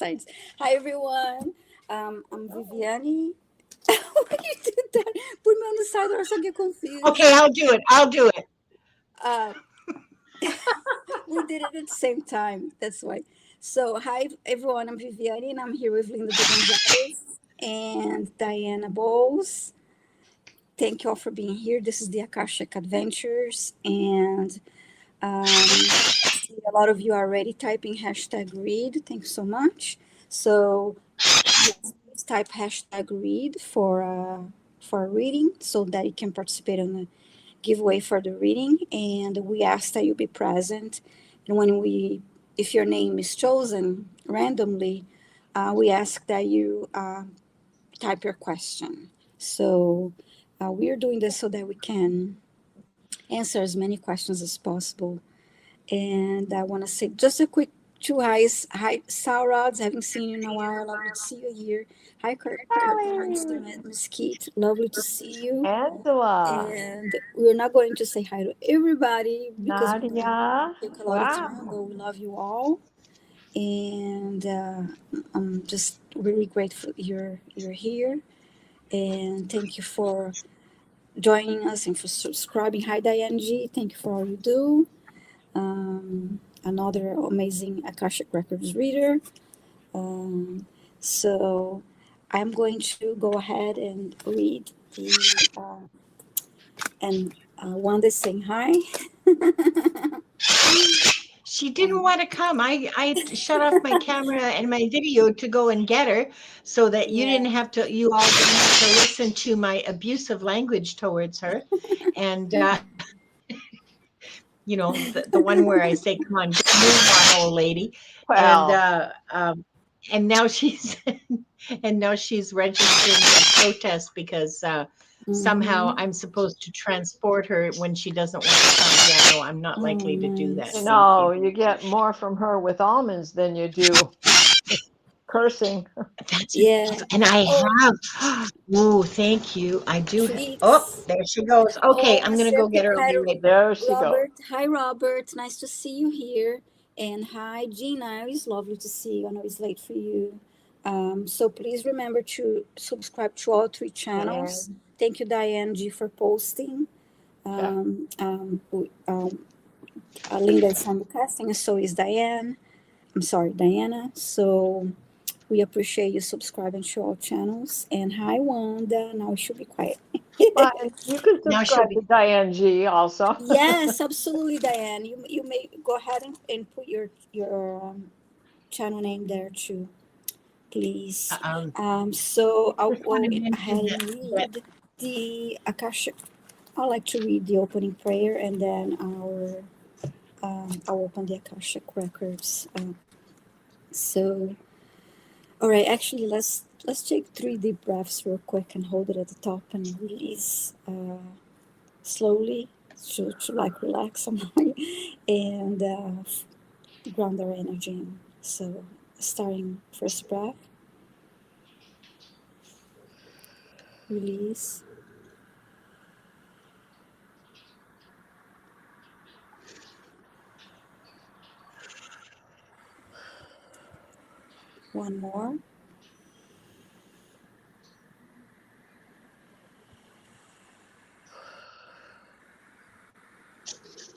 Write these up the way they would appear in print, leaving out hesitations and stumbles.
signs. Hi, everyone. I'm Viviane. Why you did that? Put me on the side or else I get confused. Okay, I'll do it. I'll do it. Uh, we did it at the same time. That's why. So, hi, everyone. I'm Viviane, and I'm here with Linda de Gonzalez and Diana Boles. Thank you all for being here. This is the Akashic Adventures, and I see a lot of you are already typing hashtag read. Thanks so much. So yes, please type hashtag read for a reading so that you can participate in the giveaway for the reading. And we ask that you be present. And if your name is chosen randomly, we ask that you type your question. So we are doing this so that we can answer as many questions as possible. And I want to say just a quick two highs. Hi, Saurods. Haven't seen you in a while. Lovely to see you here. Hi, Mr. Hi, Mesquite. Lovely to see you. Angela, And we're not going to say hi to everybody because we know Nadia. it take a lot of time, Wow. but we love you all. And I'm just really grateful you're here. And thank you for joining us and for subscribing. Hi, Diane G. Thank you for all you do. Another amazing Akashic Records reader. Um, so I'm going to go ahead and read and Wanda saying hi. She didn't And want to come. I shut off my camera and my video to go and get her so that yeah, you all didn't have to listen to my abusive language towards her. And, the one where I say, come on, get a move on, old lady. And, Well, and now she's, and now she's registering a protest because, somehow mm-hmm. I'm supposed to transport her when she doesn't want to come. Yeah, no, I'm not Oh, likely to do that. nice. Thank you. you get more from her with almonds than you do cursing. That's Yeah. impossible. And I Oh, have. Oh, thank you. I do. Oh, treats. there she goes. Okay, Oh, I'm let's gonna say go get her. I'll hi be to right back. There she goes. Robert. Hi, Robert. Nice to see you here. And hi, Gina. It's lovely to see you. I know it's late for you. So please remember to subscribe to all three channels. And Thank you, Diane G, for posting. yeah, Um, um, w- um, Linda is simulcasting, and so is Diane. I'm sorry, Diana. So we appreciate you subscribing to all channels. And hi, Wanda. Now we should be quiet. well, and you can Now she'll subscribe to be. Diane G also. Yes, absolutely, Diane. You may go ahead and put your channel name there too, please. Um, So I'll just want go to mention ahead that. and read the Akashic. I like to read the opening prayer and then I'll open the Akashic records. So all right, actually let's take three deep breaths real quick and hold it at the top and release slowly to like relax somehow and ground our energy in. So, starting first breath, release. One more.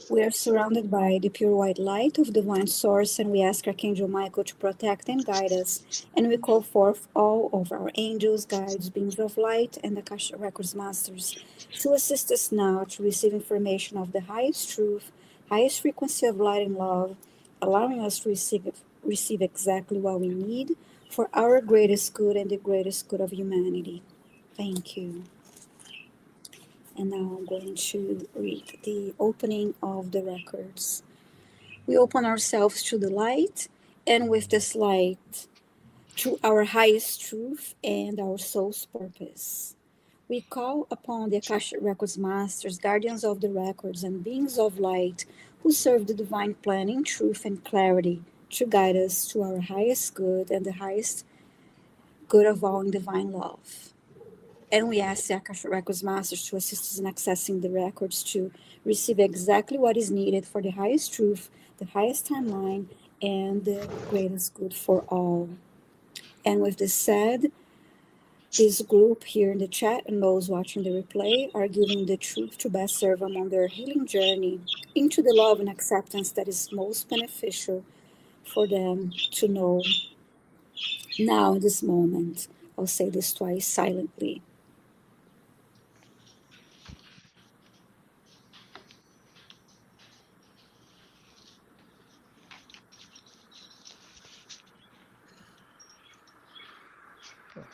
We are surrounded by the pure white light of divine source, and we ask Archangel Michael to protect and guide us. And we call forth all of our angels, guides, beings of light, and the Akashic Records masters to assist us now to receive information of the highest truth, highest frequency of light and love, allowing us to receive exactly what we need for our greatest good and the greatest good of humanity. Thank you. And now I'm going to read the opening of the records. We open ourselves to the light, and with this light, to our highest truth and our soul's purpose. We call upon the Akashic Records masters, guardians of the records, and beings of light who serve the divine plan in truth and clarity to guide us to our highest good and the highest good of all in divine love. And we ask the Akashic Records Masters to assist us in accessing the records to receive exactly what is needed for the highest truth, the highest timeline, and the greatest good for all. And with this said, this group here in the chat and those watching the replay are giving the truth to best serve them on their healing journey into the love and acceptance that is most beneficial for them to know now in this moment. I'll say this twice silently.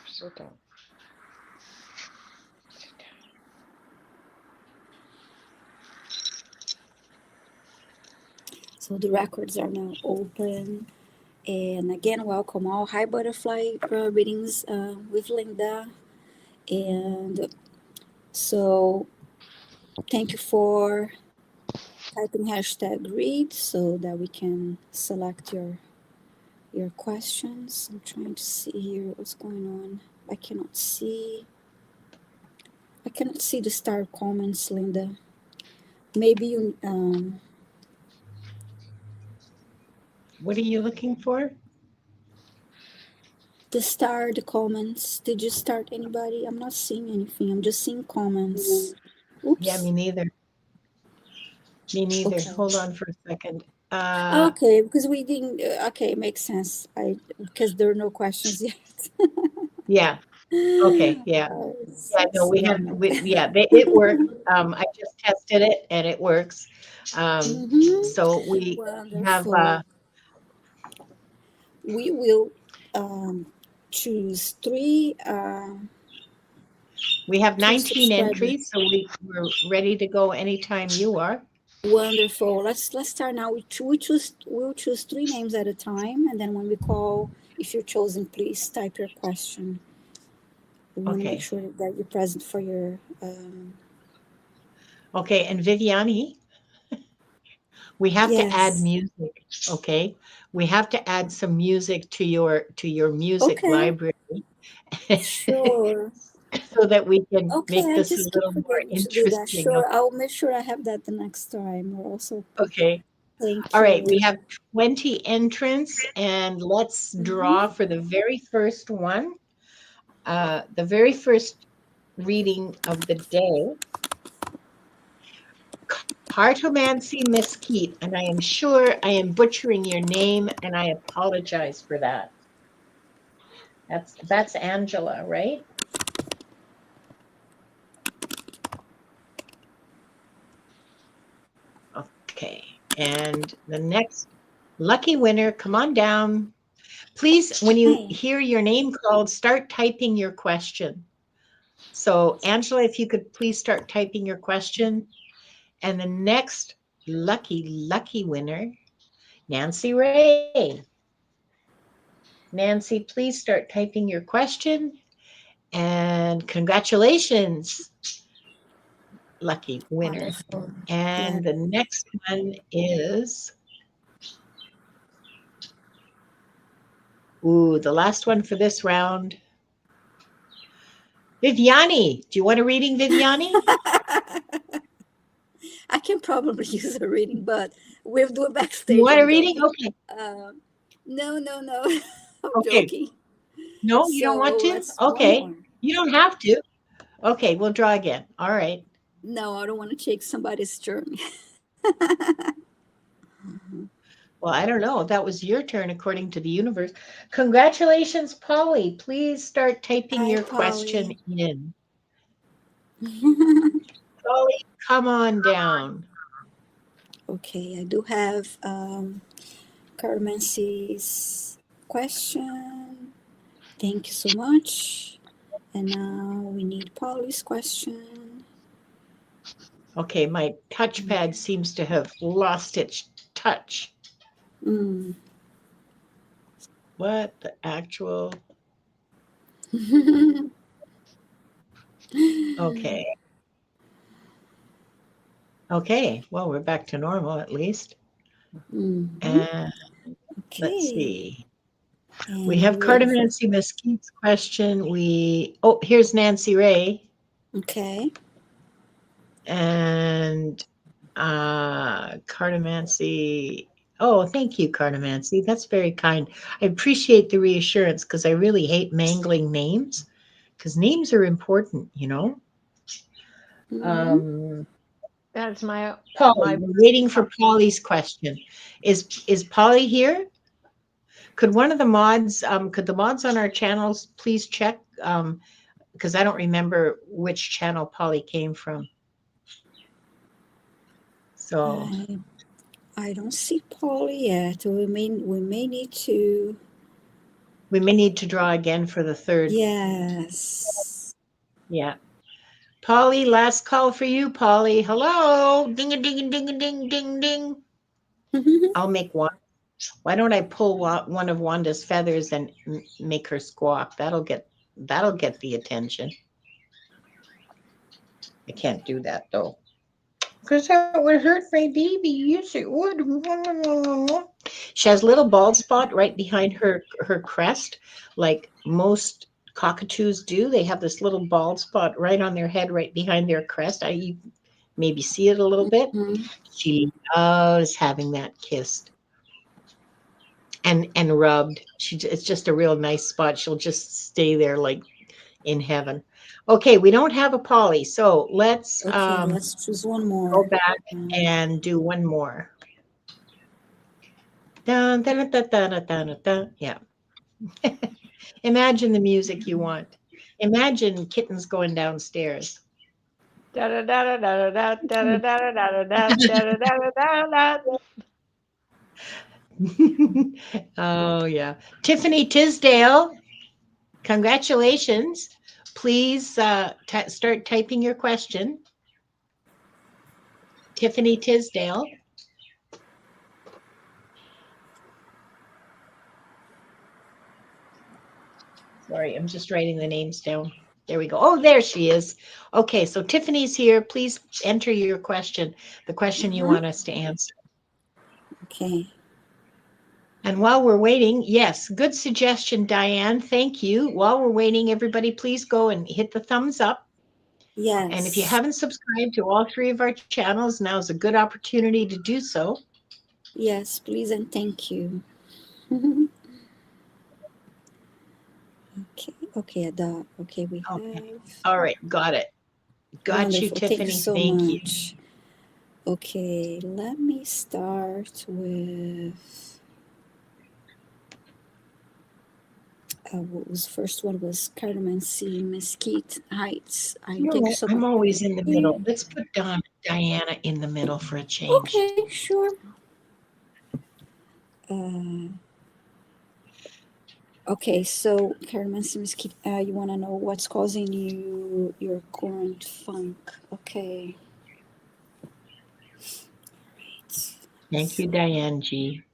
Sit down. So the records are now open. And again, welcome all. Hi, Butterfly Readings with Linda. And so thank you for typing #read so that we can select your questions. I'm trying to see here what's going on. I cannot see the star comments, Linda. Maybe you What are you looking for? the comments. Did you start anybody? I'm not seeing anything. I'm just seeing comments. Oops. Yeah, me neither. Me neither. Okay. Hold on for a second. Okay, because we didn't. Okay, makes sense. Because there are no questions yet. Yeah. Okay. Yeah. Yeah. No, we have. It worked. I just tested it and it works. So we have. Wonderful. We will choose 3. We have 19 subscribers. entries, so we're ready to go anytime you are. Wonderful. Let's start now. We'll choose 3 names at a time, and then when we call, if you're chosen, please type your question. We want to make sure that you're present for your. Okay, and Viviane, we have to add Yes. music. Okay, we have to add some music to your music library. Sure. So that we can Okay, make I this a just keep little more forgetting to do that. interesting. Sure, I'll make sure I have that the next time. We're also Okay. thank All right, you. we have 20 entrants, and let's draw for the very first one. The very first reading of the day. Cartomancy Mesquite, and I am sure I am butchering your name, and I apologize for that. That's Angela, right? Okay, and the next lucky winner, come on down. Please, when you hear your name called, start typing your question. So, Angela, if you could please start typing your question. And the next lucky winner, Nancy Ray. Nancy, please start typing your question. And congratulations, lucky winner. Wonderful. And the next one is, the last one for this round. Viviane, do you want a reading, Viviane? I can probably use a reading, but we'll do it backstage. You want a reading? Okay. No. I'm joking. No, you don't want to? Okay. You don't have to. Okay, we'll draw again. All right. No, I don't want to take somebody's turn. Well, I don't know. That was your turn according to the universe. Congratulations, Polly. Please start typing your question in. Polly, come on down. Okay, I do have Carmency's question. Thank you so much. And now we need Polly's question. Okay, my touchpad seems to have lost its touch. What the actual? Okay. Okay, well, we're back to normal at least. And let's see. We have Cartomancy Mesquite's question. Here's Nancy Ray. Okay. And Cartomancy. Oh, thank you, Carnomancy. That's very kind. I appreciate the reassurance because I really hate mangling names because names are important, you know. Um, That's my Polly, we're waiting for Polly's question. Is Polly here? Could one of the mods, could the mods on our channels please check? Because I don't remember which channel Polly came from. So I don't see Polly yet. We may need to. we may need to draw again for the third. Yes. Yeah. Polly, last call for you, Polly. Hello. Ding a ding a ding a ding ding ding. I'll make one. Why don't I pull one of Wanda's feathers and make her squawk? That'll get the attention. I can't do that though. Because that would hurt my baby. Yes, it would. She has a little bald spot right behind her crest, like most cockatoos do. They have this little bald spot right on their head, right behind their crest. You maybe see it a little bit. She loves having that kissed and rubbed. It's just a real nice spot. She'll just stay there like in heaven. Okay, we don't have a Polly, so let's choose one more. Go back and do one more. Dun, dun, dun, dun, dun, dun, dun. Yeah. Imagine the music you want. Imagine kittens going downstairs. Oh, yeah. Tiffany Tisdale, congratulations. Please start typing your question. Tiffany Tisdale. Sorry, I'm just writing the names down. There we go. Oh, there she is. Okay, so Tiffany's here. Please enter your question, the question you want us to answer. Okay. And while we're waiting, yes, good suggestion, Diane. Thank you. While we're waiting, everybody, please go and hit the thumbs up. Yes. And if you haven't subscribed to all three of our channels, now is a good opportunity to do so. Yes, please and thank you. Okay, Ada. Okay, we have. All right, got it. Got Wonderful. you, Tiffany. Thank you so Thank much. you. Okay, let me start with. What was first one was Cardamom Mesquite Heights. I'm always in the middle. Let's put Diana in the middle for a change. Okay, sure. Okay, so Cardamom Mesquite, you want to know what's causing you your current funk? Okay. Right. Thank you, Diane G.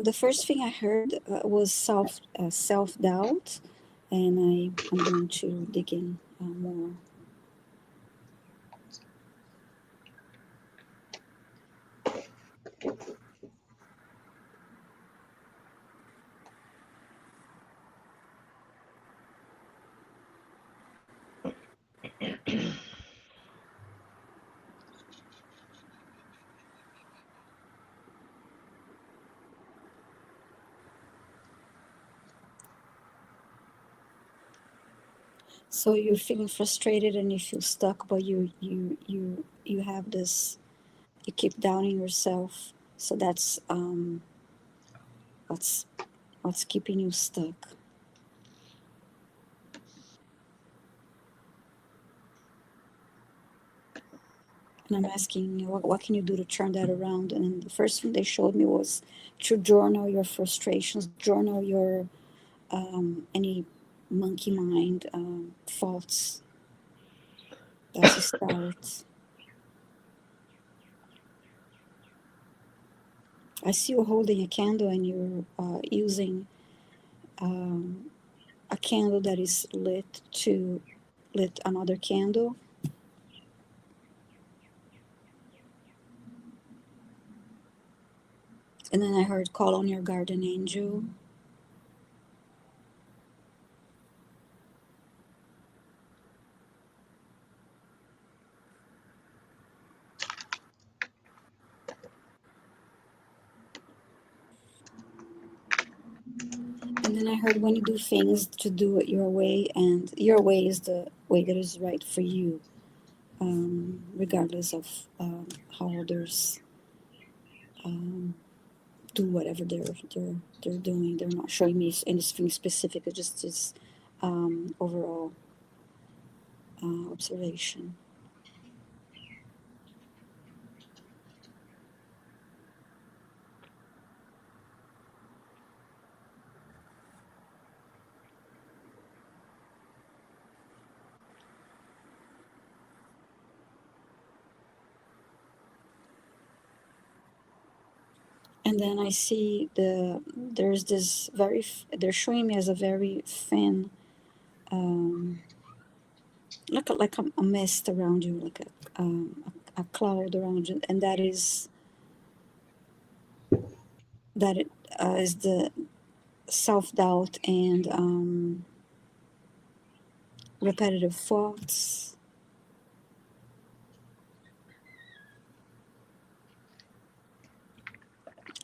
The first thing I heard was self doubt, and I'm going to dig in more. So you're feeling frustrated and you feel stuck, but you have this, you keep downing yourself. So that's what's keeping you stuck. And I'm asking you, what can you do to turn that around? And the first thing they showed me was to journal your frustrations, journal your any monkey mind thoughts. That's a start. I see you holding a candle and you're using a candle that is lit to lit another candle. And then I heard call on your guardian angel. And then I heard when you do things to do it your way, and your way is the way that is right for you, regardless of how others do whatever they're doing. They're not showing me anything specific. It's just this overall observation. And then I see there's this they're showing me as a very thin, like a mist around you, like a cloud around you, and that is the self-doubt and repetitive thoughts.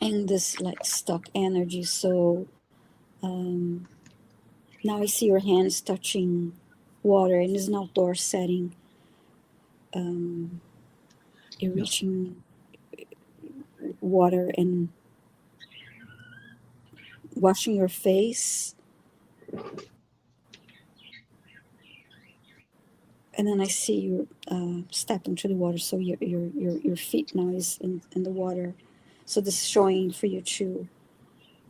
And this like stuck energy. So now I see your hands touching water, and it's an outdoor setting. You're reaching water and washing your face. And then I see you step into the water, so your feet now is in the water. So this is showing for you to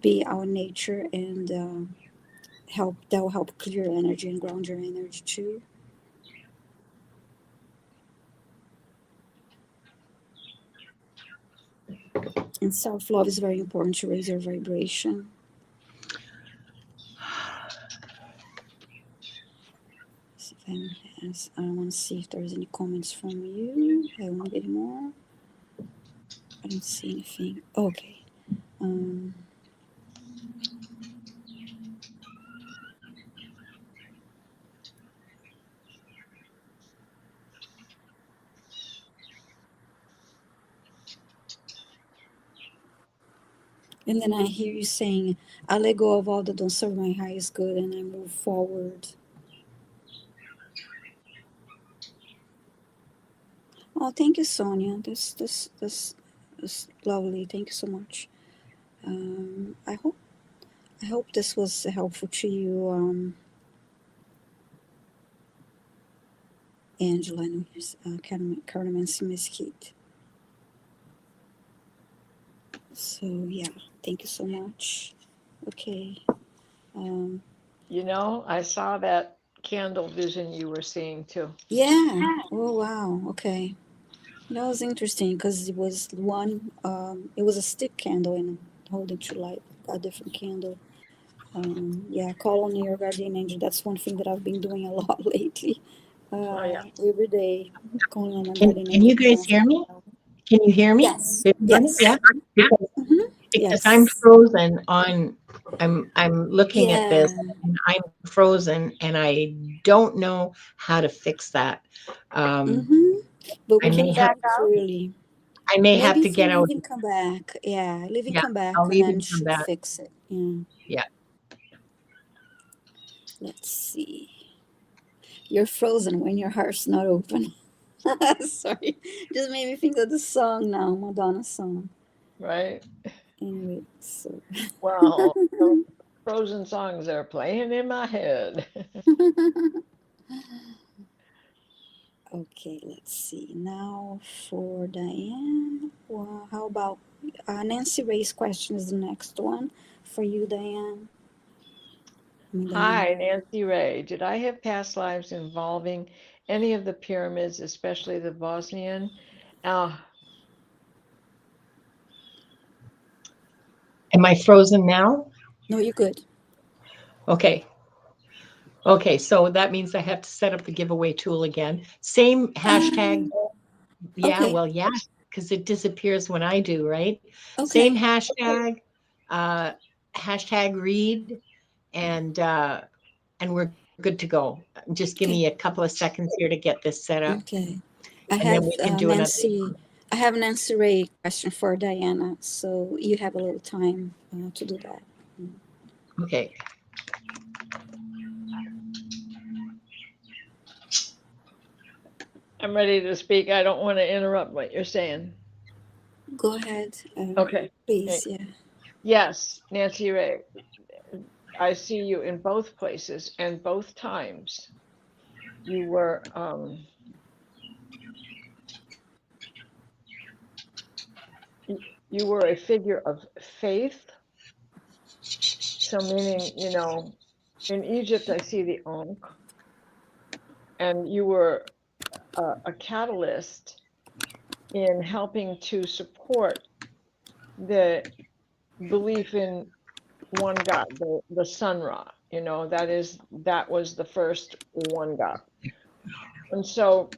be our nature, and that will help clear your energy and ground your energy too. And self-love is very important to raise your vibration. I want to see if there's any comments from you. I won't get more. I don't see anything. Okay. And then I hear you saying, I let go of all that don't serve my highest good, and I move forward. Oh, thank you, Sonia. That's lovely. Thank you so much. I hope this was helpful to you, Angela, and Carmency Mesquite. So yeah, thank you so much. Okay. I saw that candle vision you were seeing too. Yeah. Oh wow. Okay. That was interesting because it was it was a stick candle and holding to light a different candle. Yeah, call on your guardian angel. That's one thing that I've been doing a lot lately. Every day, calling on my guardian Can angel. you guys hear me? Can you hear me? Yes. Viviane? Yes. Yeah. Because Yes. I'm frozen on. I'm looking at this, Yeah. and I'm frozen, and I don't know how to fix that. But we I can may hear have. you clearly. I may have Maybe to if you get out. leave and come back. Yeah, leave and Yeah, come back, I'll and leave then and come she'll back. fix it. Yeah. Yeah. Let's see. You're frozen when your heart's not open. Sorry. Just made me think of the song now, Madonna song. Right. Anyway, so. Well, frozen songs are playing in my head. Okay, let's see. Now for Diane. Well, how about Nancy Ray's question is the next one for you, Diane. Hi, Nancy Ray. Did I have past lives involving any of the pyramids, especially the Bosnian? Uh, Am I frozen now? No, you're good. Okay. Okay, so that means I have to set up the giveaway tool again. Same hashtag. Yeah, Okay. well, yeah, because it disappears when I do, right? Okay. Same hashtag, hashtag read, and we're good to go. Just give Okay. me a couple of seconds here to get this set up, Okay. I and then have we can do another. Nancy Ray question for Diana, so you have a little time to do that. Okay. I'm ready to speak. I don't want to interrupt what you're saying. Go ahead. Okay. Please, yeah. Yes, Nancy Ray. I see you in both places and both times. You were you were a figure of faith. So meaning, you know, in Egypt I see the Ankh, and you were a catalyst in helping to support the belief in one God, the Sun Ra. You know, that was the first one God. And so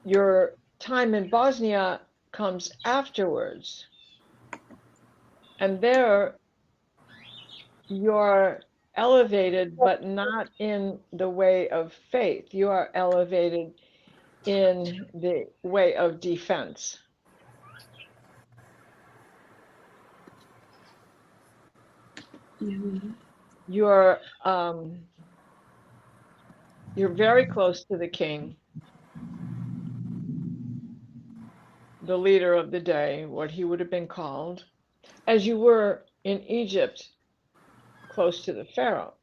your time in Bosnia comes afterwards. And there you're elevated, but not in the way of faith. You are elevated in the way of defense. Mm-hmm. You're very close to the king, the leader of the day, what he would have been called, as you were in Egypt, close to the pharaoh.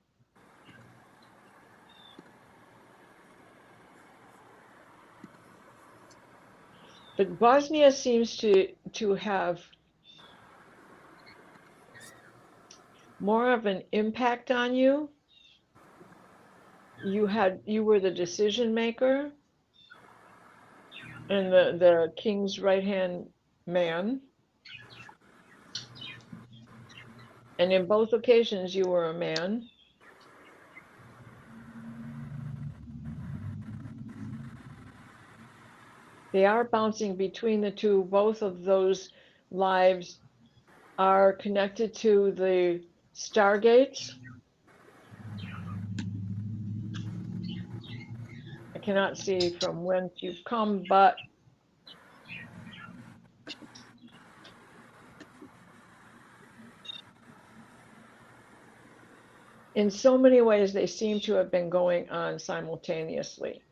But Bosnia seems to have more of an impact on you. You were the decision maker and the king's right hand man. And in both occasions you were a man. They are bouncing between the two. Both of those lives are connected to the stargates. I cannot see from whence you've come, but in so many ways they seem to have been going on simultaneously.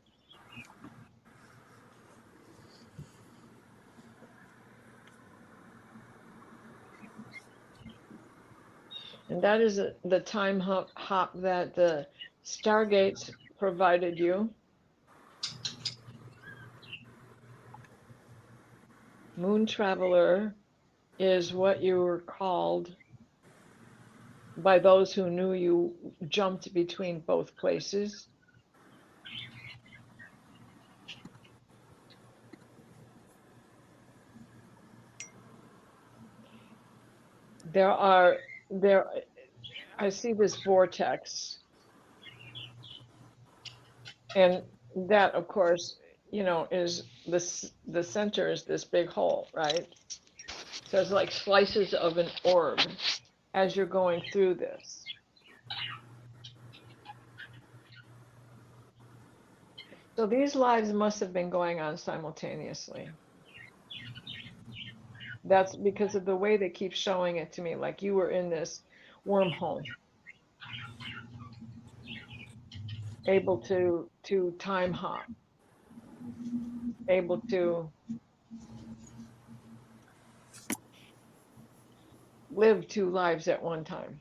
And that is the time hop that the stargates provided you. Moon traveler is what you were called by those who knew you jumped between both places. I see this vortex, and that of course, you know, is the center is this big hole, right? So it's like slices of an orb as you're going through this. So these lives must have been going on simultaneously. That's because of the way they keep showing it to me, like you were in this wormhole, able to time hop, able to live two lives at one time.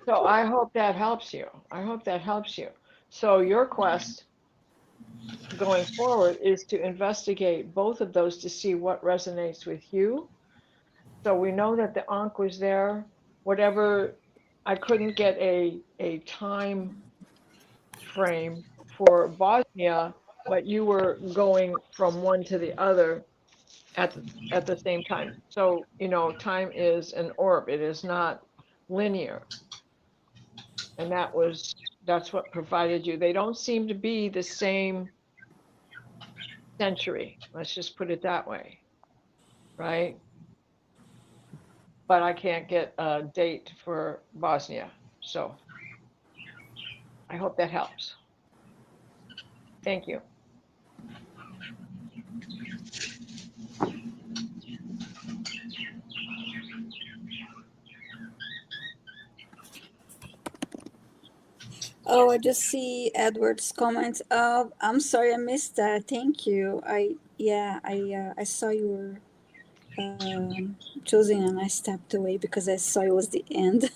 So I hope that helps you. I hope that helps you. So your quest going forward is to investigate both of those to see what resonates with you So we know that the Ankh was there. Whatever, I couldn't get a time frame for Bosnia, but you were going from one to the other at the same time. So, time is an orb. It is not linear. And that's what provided you. They don't seem to be the same century. Let's just put it that way, right? But I can't get a date for Bosnia. So I hope that helps. Thank you. Oh, I just see Edward's comment. I'm sorry I missed that. Thank you. I saw you were choosing and I stepped away because I saw it was the end.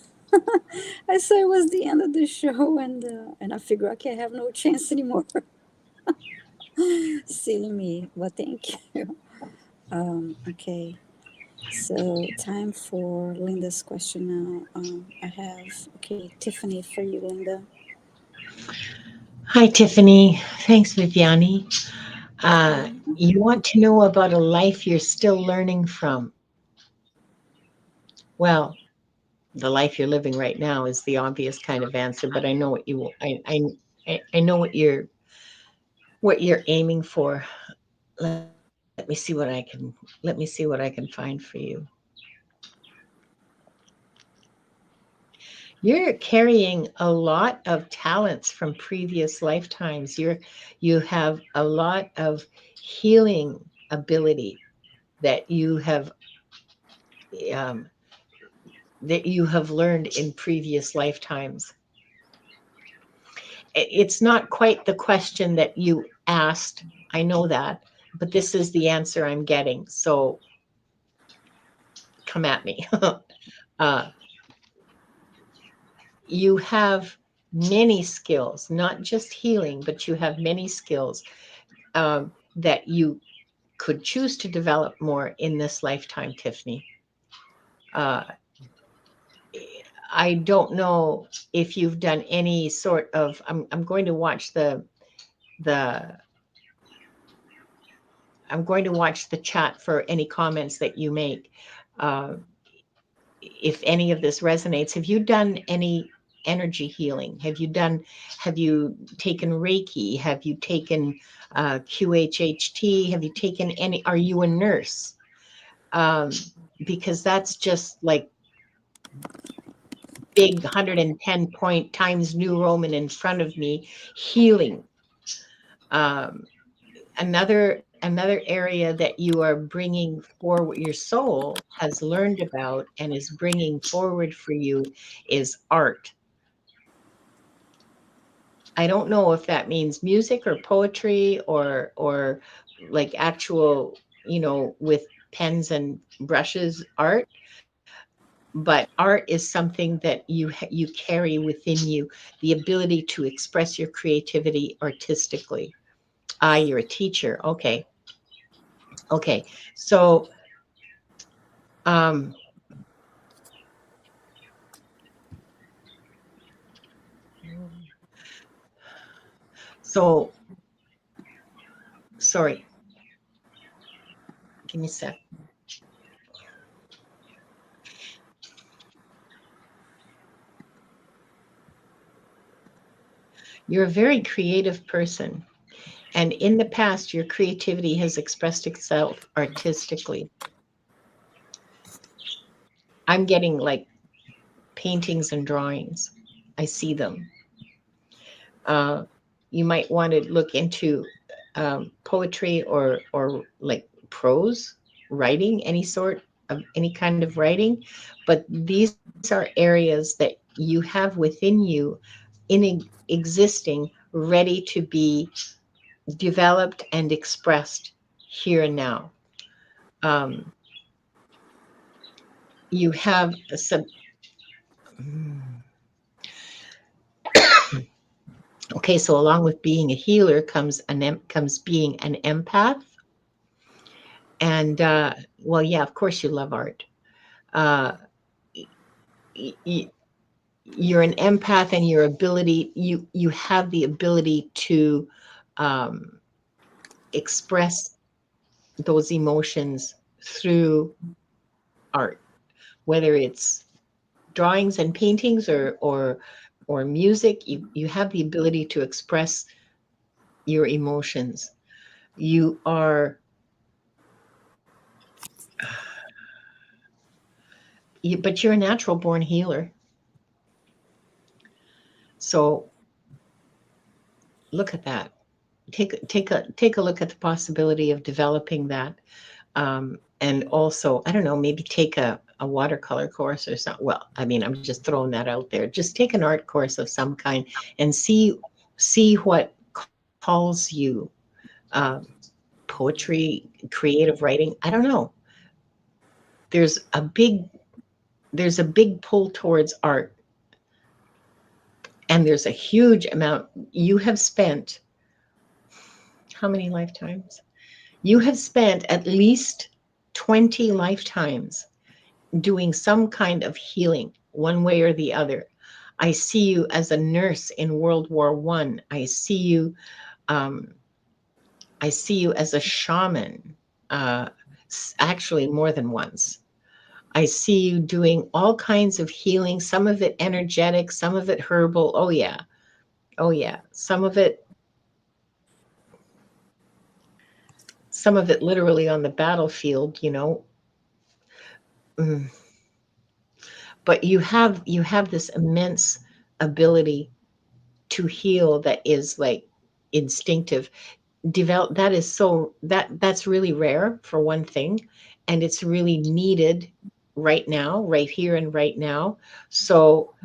I saw it was the end of the show and I figured okay, I have no chance anymore. Silly me, but thank you. Okay. So time for Linda's question now. I have Tiffany for you, Linda. Hi, Tiffany. Thanks, Viviane. You want to know about a life you're still learning from? Well, the life you're living right now is the obvious kind of answer, but I know what you I know what you're aiming for. Let me see what I can find for you. You're carrying a lot of talents from previous lifetimes. You have a lot of healing ability that you have um, learned in previous lifetimes. It's not quite the question that you asked. I know that, but this is the answer I'm getting. So come at me. You have many skills, not just healing, but you have many skills that you could choose to develop more in this lifetime, Tiffany. I don't know if you've done any sort of. I'm going to watch the. I'm going to watch the chat for any comments that you make. If any of this resonates, have you done any energy healing? Have you taken Reiki? Have you taken QHHT? Have you taken any? Are you a nurse? Because that's just like big 110 point Times New Roman in front of me, healing. Another area that you are bringing forward, your soul has learned about and is bringing forward for you, is art. I don't know if that means music or poetry or like actual, with pens and brushes art. But art is something that you carry within you, the ability to express your creativity artistically. You're a teacher. Okay. So, sorry. Give me a sec. You're a very creative person. And in the past, your creativity has expressed itself artistically. I'm getting like paintings and drawings. I see them. You might want to look into poetry or like prose writing, any kind of writing. But these are areas that you have within you existing, ready to be developed and expressed here and now. You have some. Okay, so along with being a healer comes being an empath. And well, yeah, of course you love art. Uh, you're an empath, and your ability, you have the ability to express those emotions through art, whether it's drawings and paintings or music. You have the ability to express your emotions. You are but you're a natural born healer. So look at that. Take a look at the possibility of developing that. And also, I don't know, maybe take a watercolor course or something. Well, I mean, I'm just throwing that out there. Just take an art course of some kind and see what calls you. Poetry, creative writing. I don't know. There's a big pull towards art, and there's a huge amount. You have spent how many lifetimes? You have spent at least 20 lifetimes doing some kind of healing, one way or the other. I see you as a nurse in World War I. I see you as a shaman, actually more than once. I see you doing all kinds of healing, some of it energetic, some of it herbal. Oh yeah. Some of it literally on the battlefield, But you have this immense ability to heal that is like instinctive. That's really rare, for one thing, and it's really needed right now, right here and right now. So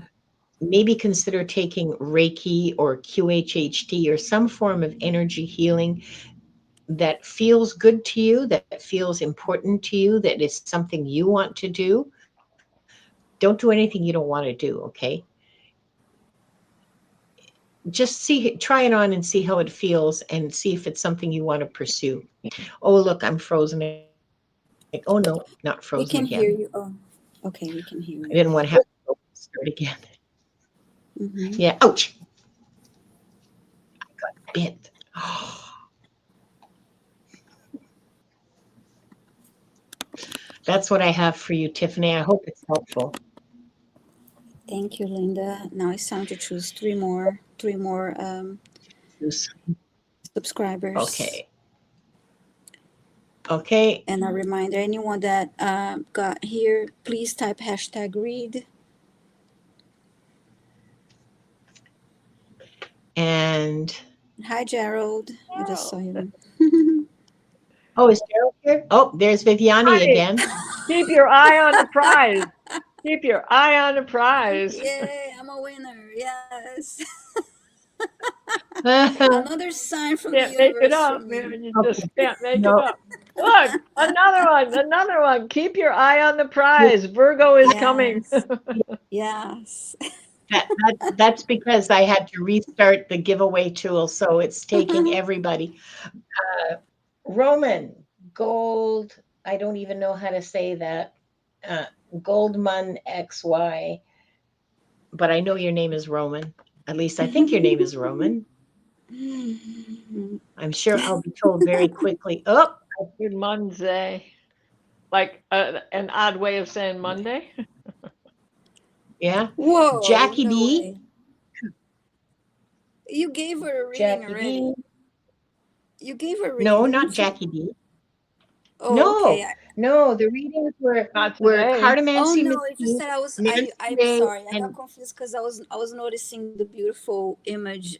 maybe consider taking Reiki or QHHT or some form of energy healing that feels good to you, that feels important to you, that is something you want to do. Don't do anything you don't want to do, okay? Just try it on and see how it feels, and see if it's something you want to pursue. Oh, look, I'm frozen. Oh no, not frozen again. We can hear you. Oh, okay, we can hear I you. didn't want to have to start again. Mm-hmm. Yeah, ouch. I got bit. That's what I have for you, Tiffany. I hope it's helpful. Thank you, Linda. Now it's time to choose three more subscribers. Okay. Okay. And a reminder, anyone that got here, please type #read. And Hi, Gerald. I just saw you. oh, is Daryl here? Oh, there's Viviane Hi. again. Keep your eye on the prize. Keep your eye on the prize. Yay, I'm a winner. Yes. Okay. Another sign from the Can't make it universe for up, me. man. You just can't make it No, up. Look, another one. Keep your eye on the prize. Virgo is coming. Yes. Yes. that's because I had to restart the giveaway tool, so it's taking everybody. Roman Gold. I don't even know how to say that. Goldman XY. But I know your name is Roman. At least I think your name is Roman. I'm sure I'll be told very quickly. Oh, Good Monday. Like an odd way of saying Monday. yeah. Whoa, Jackie no D. way. You gave her a reading Jackie already. D. You gave her a reading, No, not didn't you? Jackie D. Oh, okay. No. The readings were Not today. Oh Cartomancy no, it's just Mystique, that Nancy I'm Ray, sorry. I got and confused because I was noticing the beautiful image.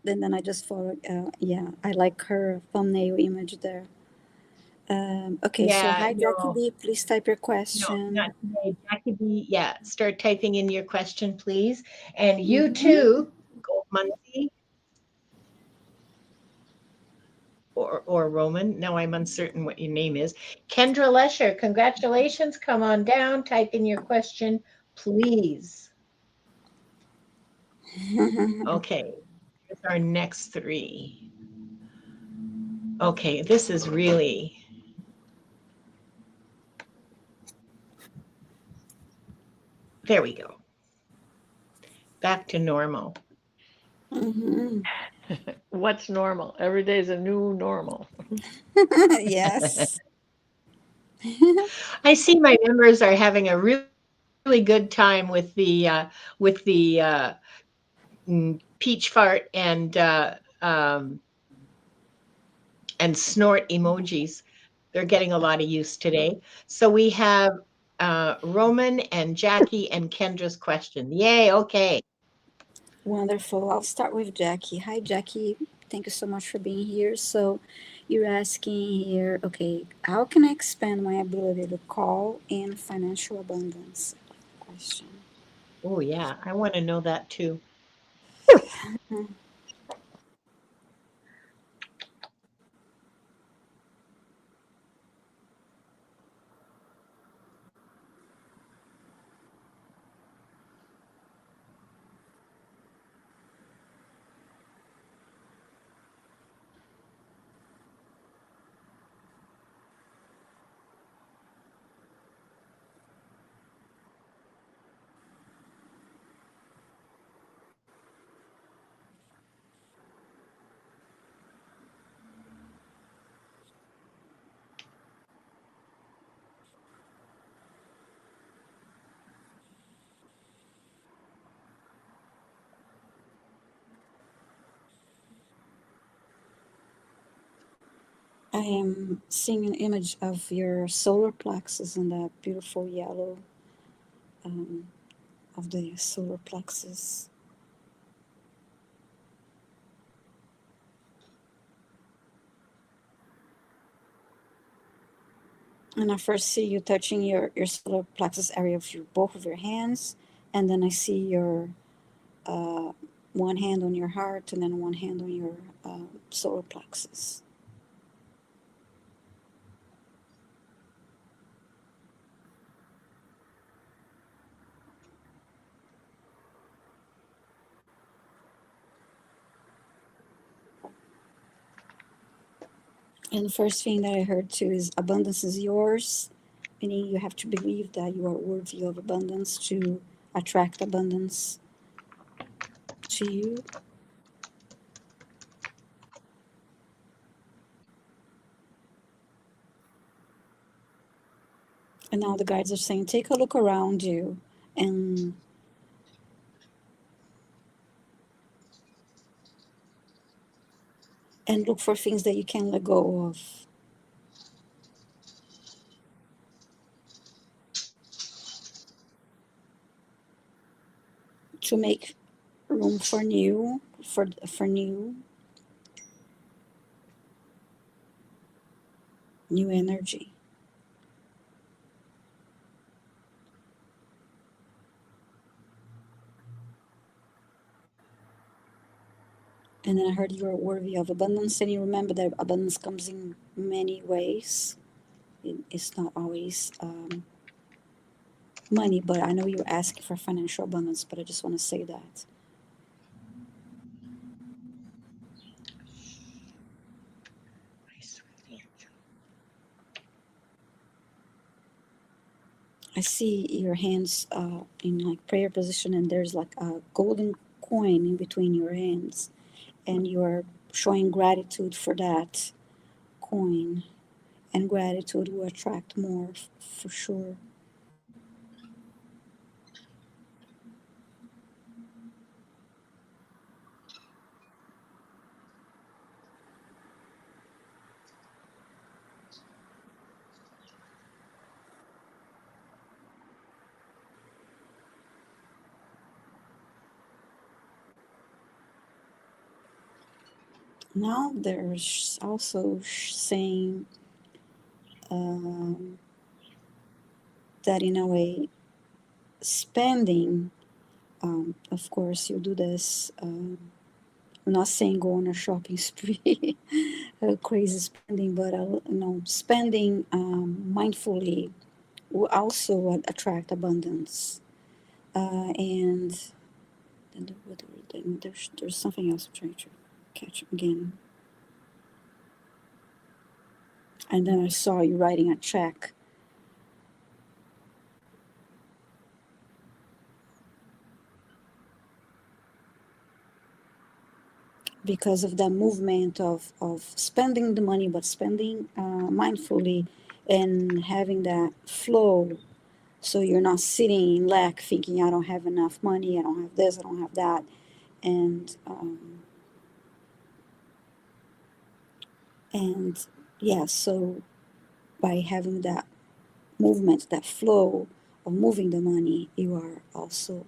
Then I just followed. Yeah, I like her thumbnail image there. Okay, so yeah, hi Jackie no, B. Please type your not question. today. Jackie D. Yeah, start typing in your question, please. And you Mm-hmm. too, Goldmuncy or Roman. Now I'm uncertain what your name is. Kendra Lesher, congratulations. Come on down. Type in your question, please. Okay, here's our next three. Okay, this is really There we go. Back to normal. Mm-hmm. What's normal? Every day is a new normal. Yes. I see my members are having a really good time with the peach fart and snort emojis. They're getting a lot of use today. So we have Roman and Jackie and Kendra's question. Yay, okay. Wonderful. I'll start with Jackie. Hi, Jackie. Thank you so much for being here. So, you're asking here, okay, how can I expand my ability to call in financial abundance? Question. Oh, yeah, I want to know that too. Hmm. I am seeing an image of your solar plexus and that beautiful yellow um, of the solar plexus. And I first see you touching your solar plexus area with both of your hands, and then I see your uh, one hand on your heart and then one hand on your solar plexus. And the first thing that I heard too is abundance is yours, meaning you have to believe that you are worthy of abundance to attract abundance to you. And now the guides are saying, take a look around you and look for things that you can let go of. To make room for new energy. And then I heard you are worthy of abundance, and you remember that abundance comes in many ways. It's not always money, but I know you're asking for financial abundance, but I just want to say that. I see your hands in like prayer position, and there's like a golden coin in between your hands, and you are showing gratitude for that coin, and gratitude will attract more for sure. Now there's also saying um, that in a way, spending, of course, you do this. I'm not saying go on a shopping spree, crazy spending, but spending mindfully will also attract abundance. And then there's something else I'm trying to catch again. And then I saw you writing a check. because of that movement of spending the money, but spending mindfully and having that flow. So you're not sitting in lack thinking, I don't have enough money, I don't have this, I don't have that. And yeah, so by having that movement, that flow of moving the money, you are also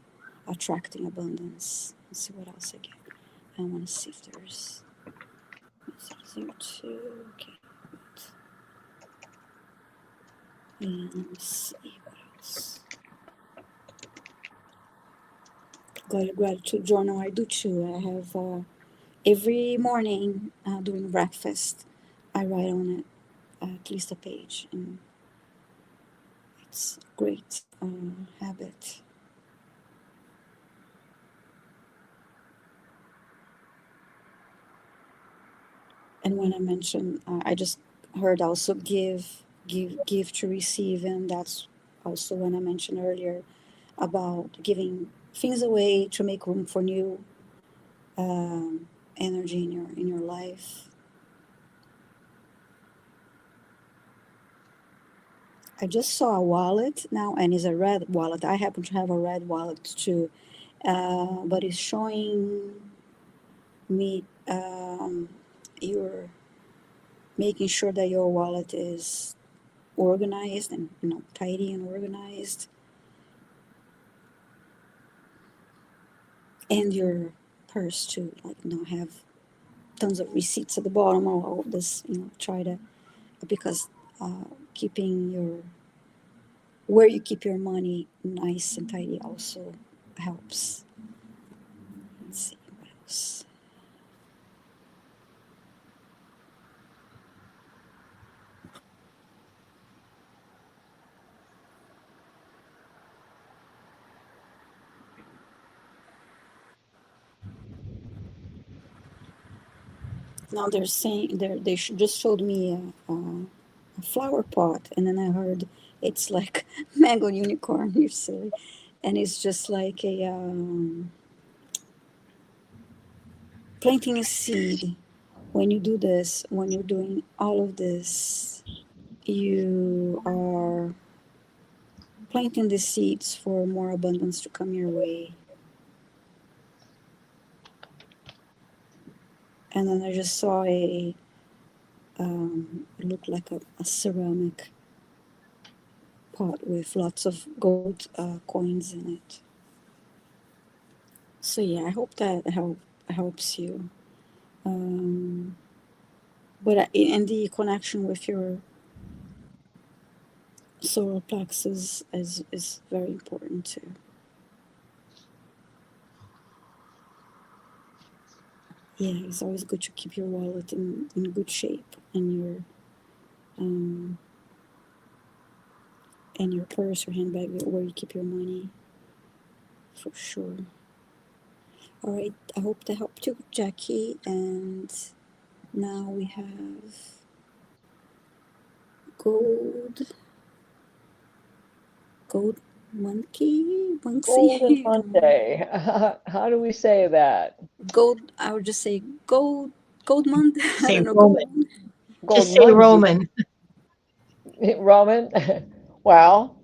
attracting abundance. Let's see what else I get. I want to see if there's 002. Okay. And let me see what else. Got a gratitude journal. I do too. I have every morning during breakfast, I write on it at least a page, and it's a great habit. And when I mentioned, I just heard also give to receive, and that's also when I mentioned earlier about giving things away to make room for new energy in your life. I just saw a wallet now, and it's a red wallet. I happen to have a red wallet too, but it's showing me you're making sure that your wallet is organized and tidy and organized, and your purse too. Like have tons of receipts at the bottom or all this. Try to because keeping your where you keep your money nice and tidy also helps. Let's see what else. Now they're saying just showed me a flower pot, and then I heard it's like mango unicorn. You're silly, and it's just like a planting a seed. When you do this, when you're doing all of this, you are planting the seeds for more abundance to come your way. And then I just saw it looked like a ceramic pot with lots of gold coins in it. So yeah, I hope that helps you. But and the connection with your solar plexus is very important too. Yeah, it's always good to keep your wallet in good shape, um, and your purse or handbag where you keep your money, for sure. All right, I hope that helped you, Jackie. And now we have gold Golden monkey. Monday. How do we say that? Gold. I would just say Goldmund. I Say don't know, Roman. Goldmund. Gold Just say Mungie. Roman. Roman? Well,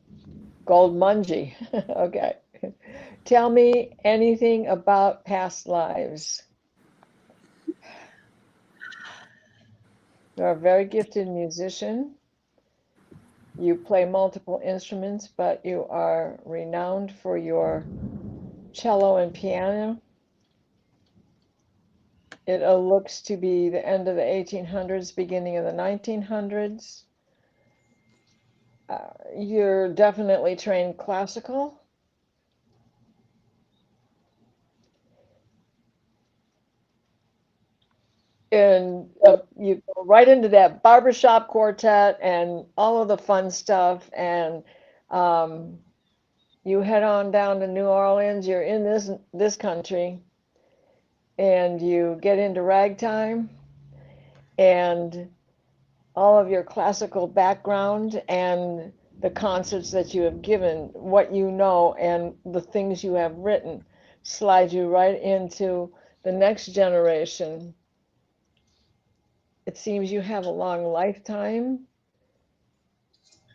Gold Mungie. Okay. Tell me anything about past lives. You're a very gifted musician. You play multiple instruments, but you are renowned for your cello and piano. It looks to be the end of the 1800s, beginning of the 1900s. You're definitely trained classical. And you go right into that barbershop quartet and all of the fun stuff. And um, you head on down to New Orleans. You're in this country, and you get into ragtime and all of your classical background and the concerts that you have given, what you know, and the things you have written slide you right into the next generation, it seems you have a long lifetime.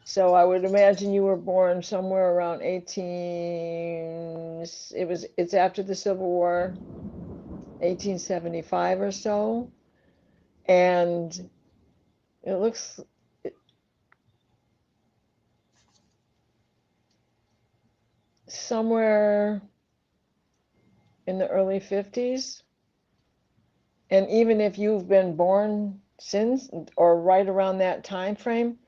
So I would imagine you were born somewhere around 18, it's after the Civil War, 1875 or so. And it looks somewhere in the early 50s. And even if you've been born since or right around that time frame,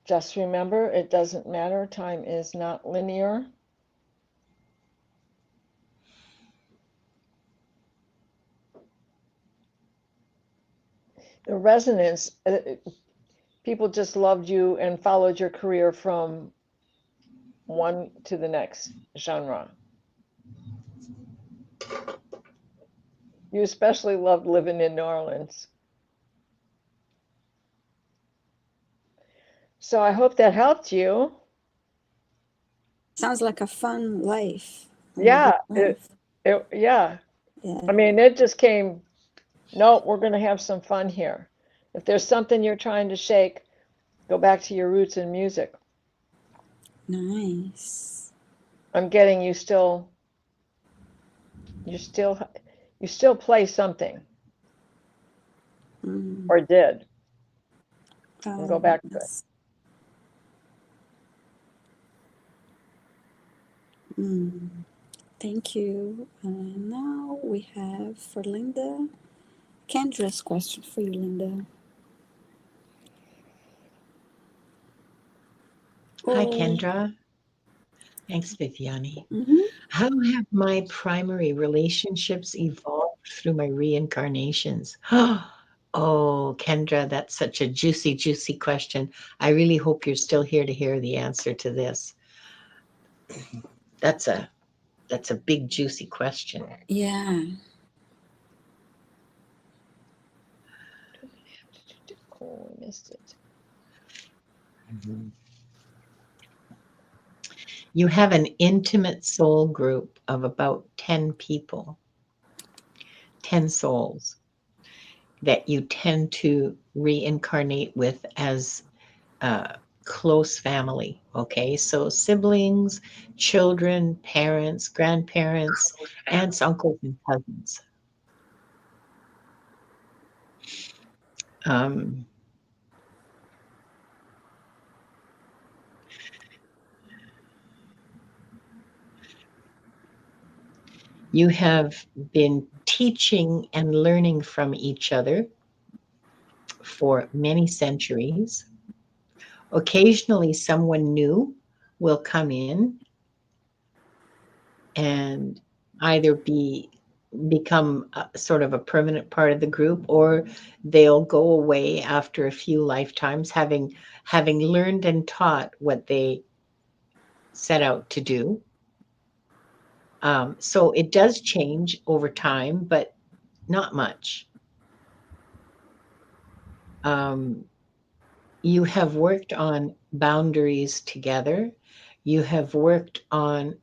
just remember, it doesn't matter. Time is not linear. The resonance, people just loved you and followed your career from one to the next genre. You especially loved living in New Orleans. So I hope that helped you. Sounds like a fun life. Yeah, Life. yeah. Yeah. I mean, it just came, no, we're going to have some fun here. If there's something you're trying to shake, go back to your roots in music. Nice. I'm getting you still play something or did. And go back to it. Thank you. Now we have for Linda, Kendra's question for you, Linda. Hi, Kendra. Thanks, Viviane. Mm-hmm. How have my primary relationships evolved through my reincarnations? Oh, Kendra, that's such a juicy, juicy question. I really hope you're still here to hear the answer to this. That's a big, juicy question. Yeah. Oh, I missed it. You have an intimate soul group of about 10 people, 10 souls that you tend to reincarnate with as close family. Okay, so siblings, children, parents, grandparents, aunts, uncles, and cousins. You have been teaching and learning from each other for many centuries. Occasionally, someone new will come in and either become sort of a permanent part of the group, or they'll go away after a few lifetimes, having learned and taught what they set out to do. So it does change over time, but not much. You have worked on boundaries together. You have worked on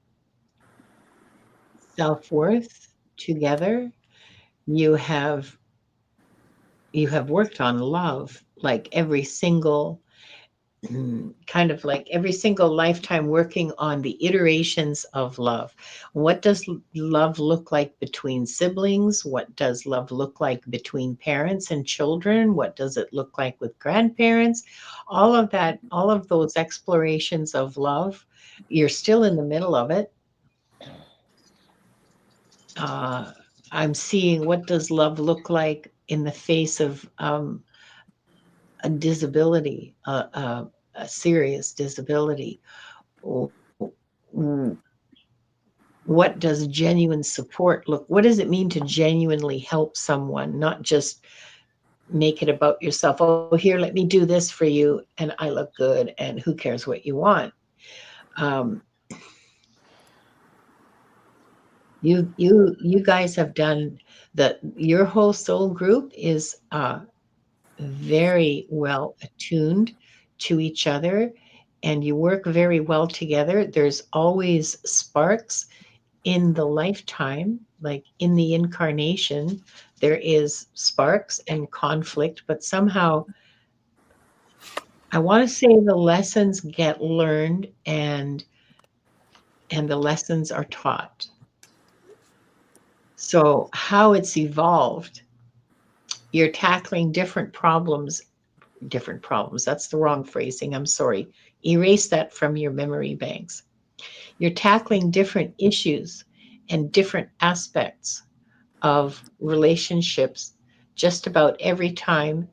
self-worth together. You have worked on love, like every single kind of like every single lifetime, working on the iterations of love. What does love look like between siblings? What does love look like between parents and children? What does it look like with grandparents? All of that, all of those explorations of love, you're still in the middle of it. I'm seeing, what does love look like in the face of a disability, a serious disability? What does genuine support look? What does it mean to genuinely help someone, not just make it about yourself? Oh, here, let me do this for you, and I look good, and who cares what you want? You guys have done that. Your whole soul group is very well attuned to each other, and you work very well together. There's always sparks in the lifetime, like in the incarnation, there is sparks and conflict, but somehow I want to say the lessons get learned and the lessons are taught. So how it's evolved, you're tackling different problems. That's the wrong phrasing. I'm sorry. Erase that from your memory banks. You're tackling different issues and different aspects of relationships just about every time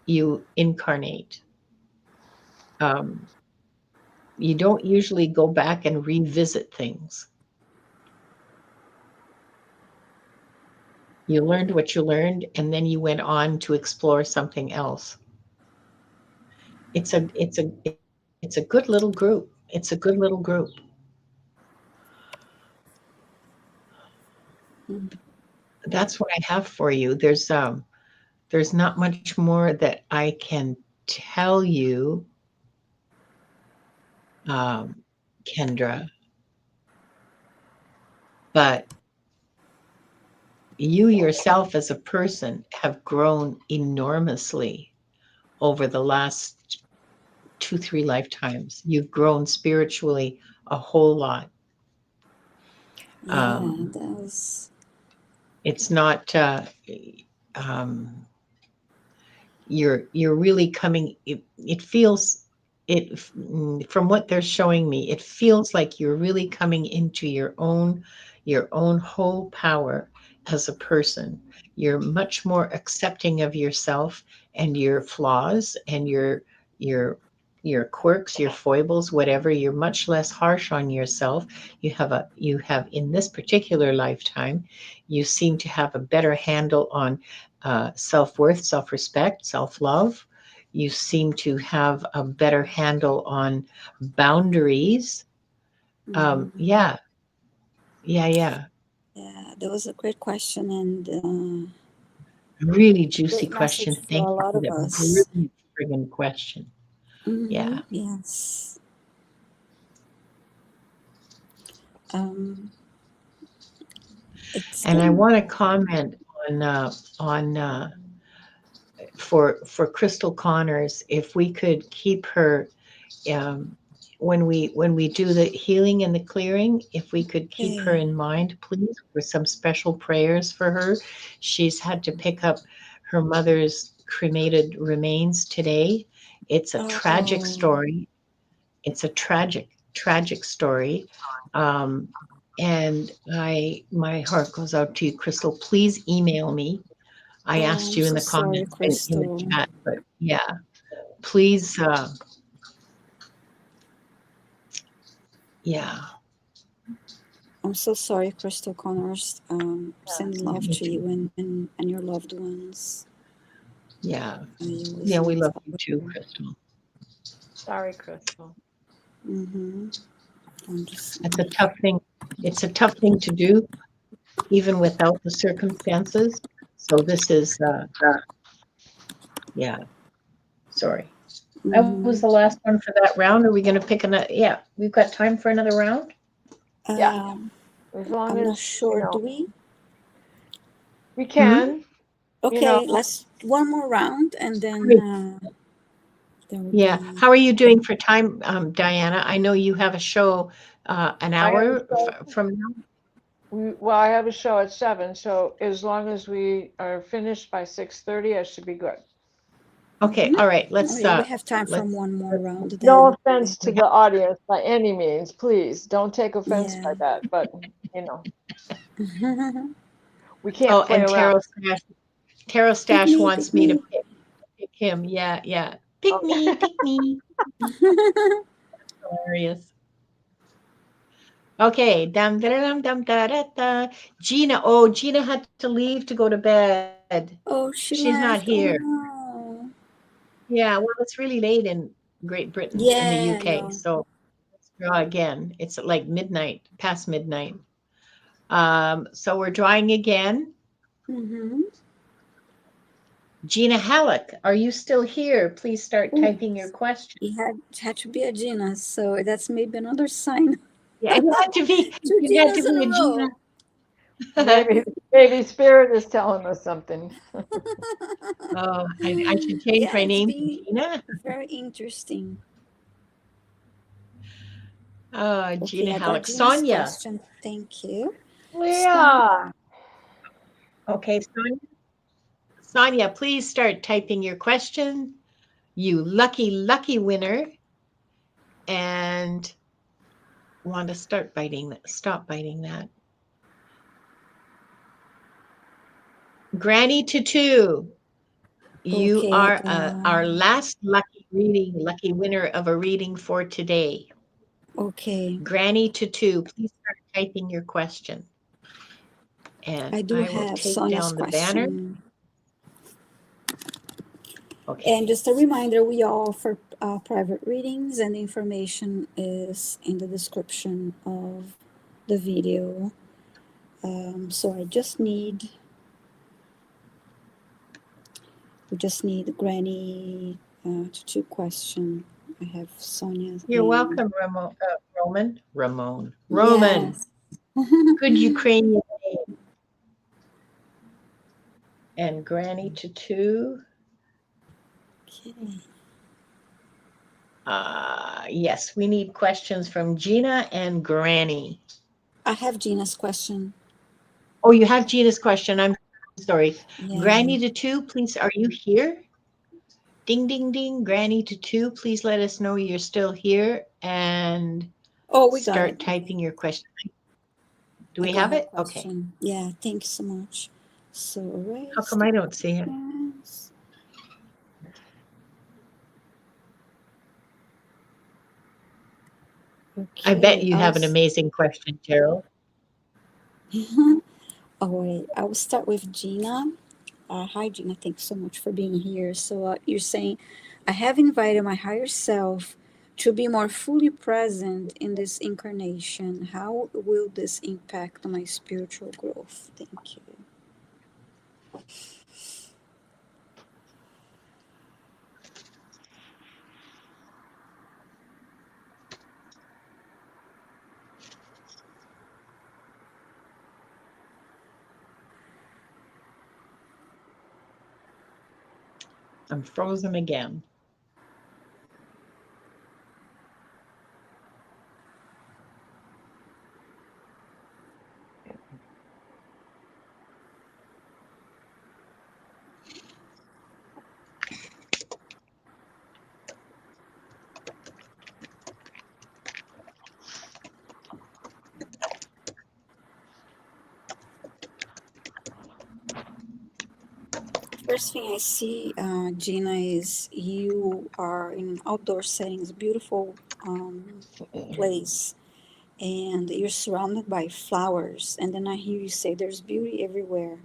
you incarnate. You don't usually go back and revisit things. You learned what you learned, and then you went on to explore something else. It's a good little group. It's a good little group. That's what I have for you. There's not much more that I can tell you, Kendra, but you yourself as a person have grown enormously over the last 2-3 lifetimes. You've grown spiritually a whole lot. Yeah, it does. It's not you're really coming, it feels, it, from what they're showing me, it feels like you're really coming into your own whole power as a person. You're much more accepting of yourself and your flaws and your quirks, your foibles, whatever. You're much less harsh on yourself. You have in this particular lifetime, you seem to have a better handle on self-worth, self-respect, self-love. You seem to have a better handle on boundaries. Yeah. Yeah, that was a great question and Really juicy great question. message for Thank a you lot for of that us. brilliant friggin' question. Yeah. Yes. Um, it's And I been want to comment on for Crystal Connors, if we could keep her when we do the healing and the clearing, if we could keep her okay. in mind, please, for some special prayers for her. She's had to pick up her mother's cremated remains today. It's a tragic Oh, story. It's a tragic story. And my heart goes out to you, Crystal. Please email me. I oh, asked I'm you in so the sorry, comments in the Crystal. chat, but yeah, please, yeah. I'm so sorry, Crystal Connors. Sending love Me to too. you and your loved ones. Yeah. You Yeah, we listeners love out you too, there. Crystal. Sorry, Crystal. It's a tough thing. It's a tough thing to do, even without the circumstances. So this is, yeah, sorry. That was the last one for that round. Are we going to pick another? Yeah, we've got time for another round. Yeah, Um, as long I'm not as, sure. Do we? we can, Okay, let's one more round and Great. then would Yeah. be. How are you doing for time, Diana? I know you have a show an I have a hour show, from now. well, I have a show at 7, so as long as we are finished by 6:30, I should be good. Okay. All right. Oh yeah, we have time from one more round No then. offense to the audience by any means, please, don't take offense by Yeah. that, but, we can't Oh, play and around. Tarot Pick Stash me, wants pick me to me. pick him. Yeah, yeah. Pick Okay. me, pick me. Hilarious. Okay. Dum da dum dum da da da. Gina. Oh, Gina had to leave to go to bed. Oh, she She's not left. Oh here. no. Yeah. Well, it's really late in Great Britain, in the Yeah, UK. no. So let's draw again. It's like midnight, past midnight. So we're drawing again. Gina Halleck, are you still here? Please start Ooh, typing your question. it had to be a Gina, so that's maybe another sign. Yeah, it had to be. Two It had to Ginas in be a a Gina. row. Maybe spirit is telling us something. Oh, I should change Yeah, my it's name to been Gina. very interesting. Oh, Okay, Gina I got Halleck. Gina's Sonia. question. Thank you. Leah. Okay, Sonia. Sonia, please start typing your question. You lucky, lucky winner. And want to stop biting that. Granny Tutu, you Okay, are our last lucky winner of a reading for today. okay. Granny Tutu, please start typing your question. And I do I will have take Sonia's down the banner. question. Okay. And just a reminder, we offer private readings, and the information is in the description of the video. So we just need Granny Tutu question. I have Sonia. You're welcome, Roman. Roman. Yes. Good Ukrainian name. And Granny Tutu. Okay. Yes, we need questions from Gina and Granny. I have Gina's question. Oh, you have Gina's question. I'm sorry. Yeah. Granny Tutu, please, are you here? Ding, ding, ding. Granny Tutu, please let us know you're still here and start typing your question. Do we have it? Okay. Yeah, thank you so much. So, right. How come I don't see it? Okay, I bet you have an amazing question, Gerald. Oh, wait. I will start with Gina. Hi, Gina. Thanks so much for being here. So, you're saying, I have invited my higher self to be more fully present in this incarnation. How will this impact my spiritual growth? Thank you. I'm frozen again. First thing I see, Gina, is you are in an outdoor setting. It's a beautiful place, and you're surrounded by flowers. And then I hear you say there's beauty everywhere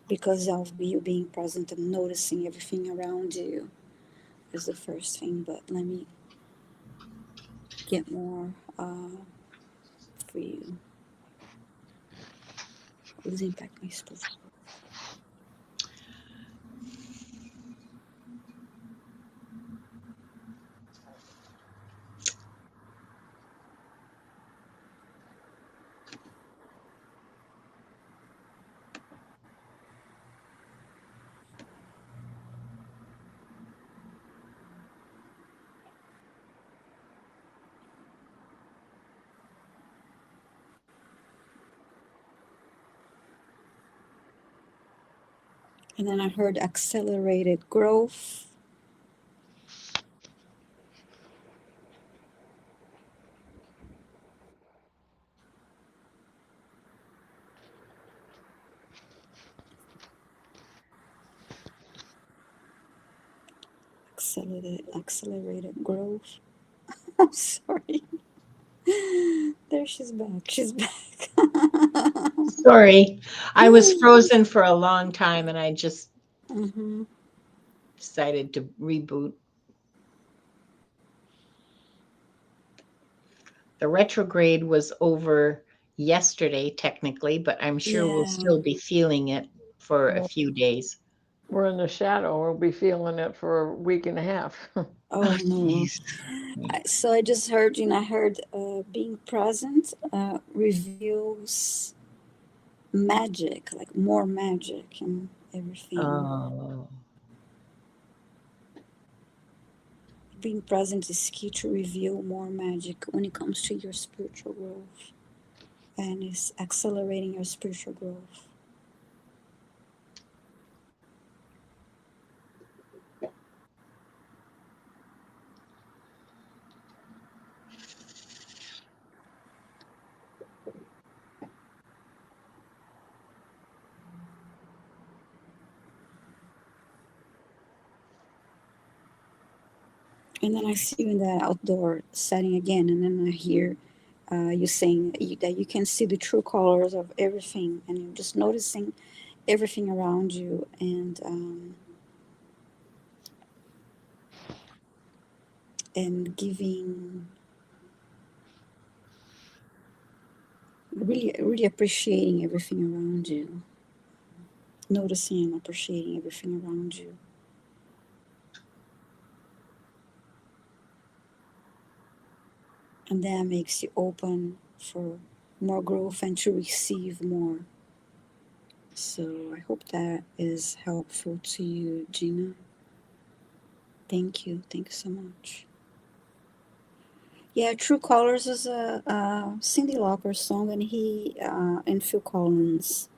because of you being present and noticing everything around you. Is the first thing, but let me get more for you. Who's impact my spiritual? And then I heard accelerated growth. Accelerated growth. I'm sorry. There she's back. She's back. Sorry, I was frozen for a long time and I just decided to reboot. The retrograde was over yesterday, technically, but I'm sure we'll still be feeling it for a few days. We're in the shadow. We'll be feeling it for a week and a half. Oh no. Jeez. So I just heard, I heard being present reveals magic, like more magic and everything. Oh, Being present is key to reveal more magic when it comes to your spiritual growth, and is accelerating your spiritual growth. And then I see you in that outdoor setting again, and then I hear you saying that you can see the true colors of everything, and you're just noticing everything around you, and giving, really, really appreciating everything around you, noticing and appreciating everything around you. And that makes you open for more growth and to receive more. So I hope that is helpful to you, Gina. Thank you. Thank you so much. Yeah, True Colors is a Cyndi Lauper song, and he and Phil Collins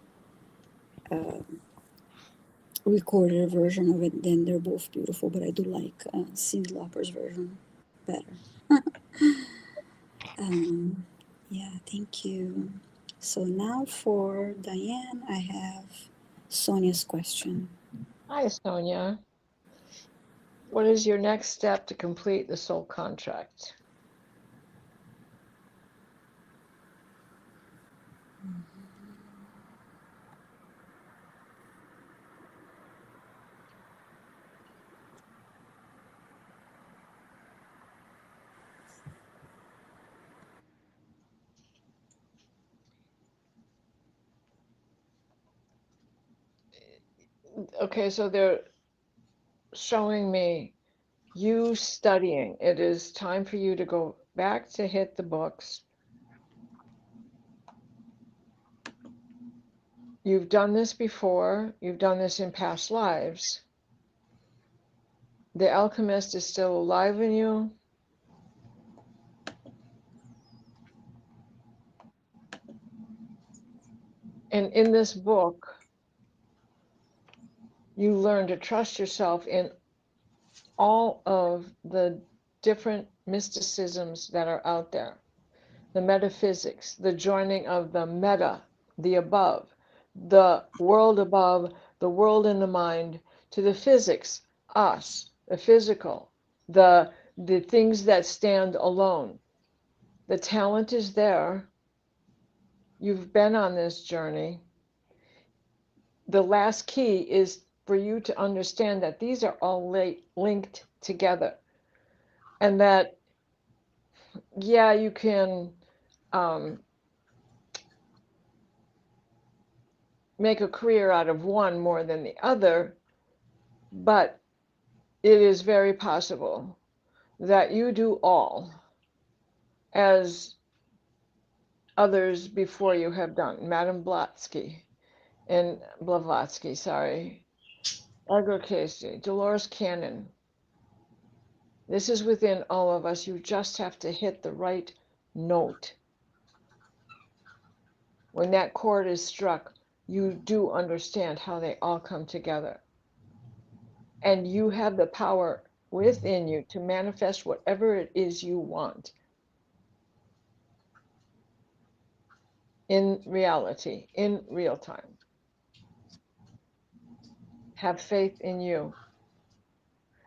recorded a version of it. Then they're both beautiful, but I do like Cyndi Lauper's version better. Yeah, thank you. So now for Diane, I have Sonia's question. Hi, Sonia. What is your next step to complete the soul contract? Okay, so they're showing me you studying. It is time for you to go back to hit the books. You've done this before, you've done this in past lives. The alchemist is still alive in you. And in this book, you learn to trust yourself in all of the different mysticisms that are out there, the metaphysics, the joining of the meta, the above, the world above, the world in the mind, to the physics, us, the physical, the things that stand alone. The talent is there. You've been on this journey. The last key is for you to understand that these are all linked together, and that, yeah, you can make a career out of one more than the other, but it is very possible that you do all as others before you have done. Madame Blavatsky, sorry, Edgar Cayce, Dolores Cannon. This is within all of us. You just have to hit the right note. When that chord is struck, you do understand how they all come together. And you have the power within you to manifest whatever it is you want in reality, in real time. Have faith in you.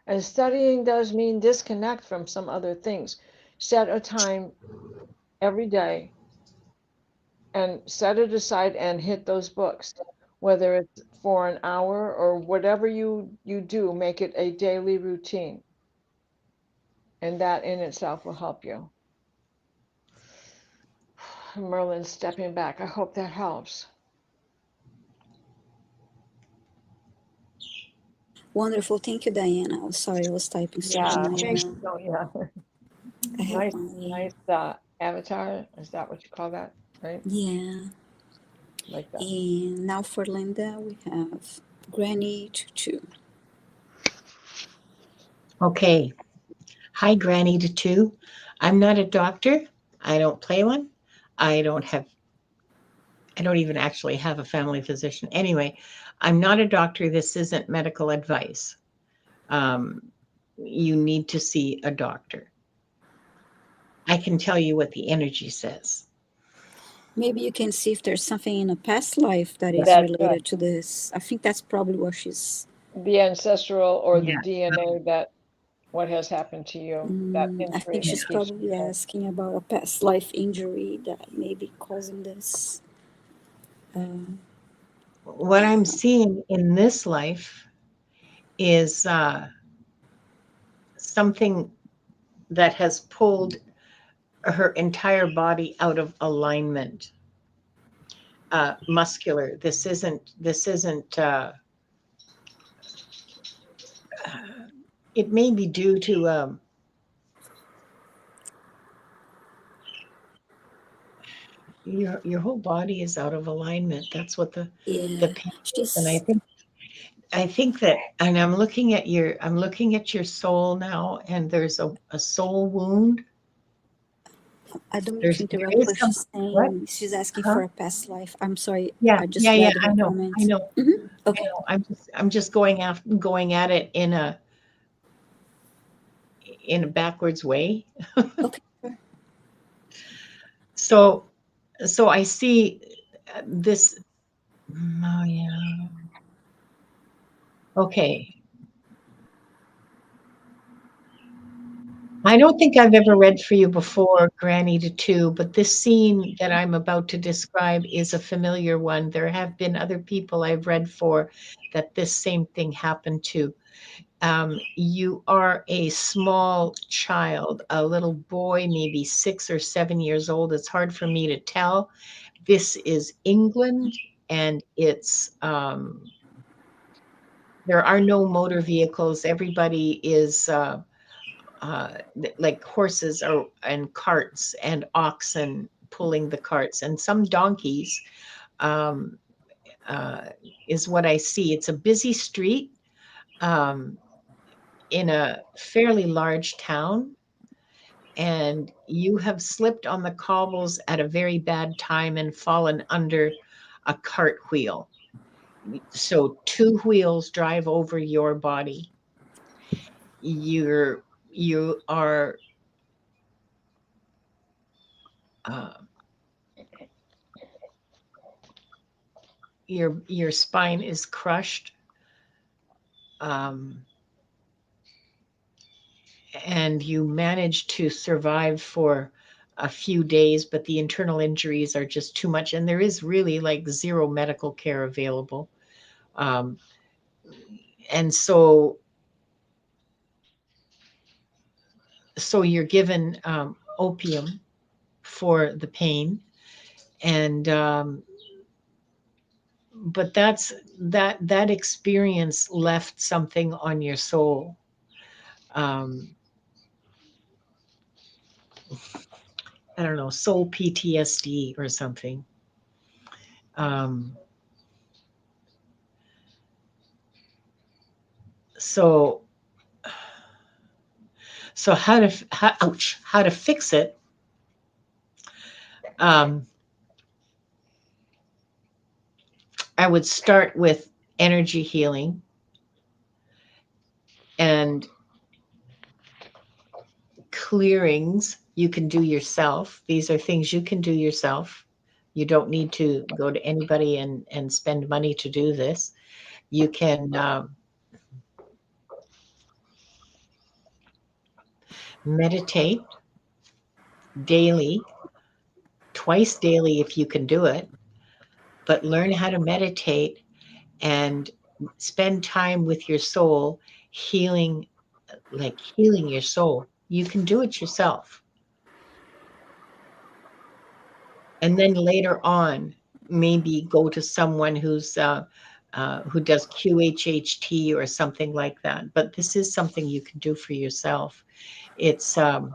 And studying does mean disconnect from some other things. Set a time every day and set it aside and hit those books. Whether it's for an hour or whatever you do, make it a daily routine. And that in itself will help you. Merlin's stepping back. I hope that helps. Wonderful. Thank you, Diana. Oh, sorry, I was typing stuff Yeah, on my thanks. So, yeah, I have nice, my, nice avatar. Is that what you call that? Right? yeah. Like that. And now for Linda, we have Granny Tutu. Okay. Hi, Granny to two. I'm not a doctor. I don't play one. I don't even actually have a family physician. Anyway, I'm not a doctor. This isn't medical advice. You need to see a doctor. I can tell you what the energy says. Maybe you can see if there's something in a past life that is That's right. related to this. I think that's probably what she's. The ancestral or the Yeah. DNA that what has happened to you, that I injury think that she's keeps probably returning. asking about a past life injury that may be causing this. What I'm seeing in this life is something that has pulled her entire body out of alignment. Muscular. This isn't. It may be due to your whole body is out of alignment. That's what the Yeah, pain is. And she's. I think that, and I'm looking at your soul now, and there's a soul wound. I don't mean to There interrupt, is but some, she's what? saying she's asking Huh? for a past life. I'm sorry, Yeah, I just yeah. read I her know, I comment. know, I Okay. know. I'm just going at it in a backwards way. Okay. Sure. So I see this. Oh yeah. Okay. I don't think I've ever read for you before, Granny to Two, but this scene that I'm about to describe is a familiar one. There have been other people I've read for that this same thing happened to. You are a small child, a little boy, maybe 6 or 7 years old. It's hard for me to tell. This is England, and there are no motor vehicles. Everybody is like horses and carts and oxen pulling the carts, and some donkeys um, uh, is what I see. It's a busy street um, in a fairly large town, and you have slipped on the cobbles at a very bad time and fallen under a cart wheel. So two wheels drive over your body. You are uh, your spine is crushed, um, and you manage to survive for a few days, but the internal injuries are just too much, and there is really like zero medical care available. Um, and so you're given opium for the pain, and but that experience left something on your soul. um, I don't know, soul PTSD or something. um, so how to fix it. um, I would start with energy healing and clearings you can do yourself. These are things you can do yourself. You don't need to go to anybody and spend money to do this. You can meditate daily, twice daily if you can do it, but learn how to meditate and spend time with your soul, healing, like healing your soul. You can do it yourself. And then later on, maybe go to someone who's who does QHHT or something like that. But this is something you can do for yourself. It's The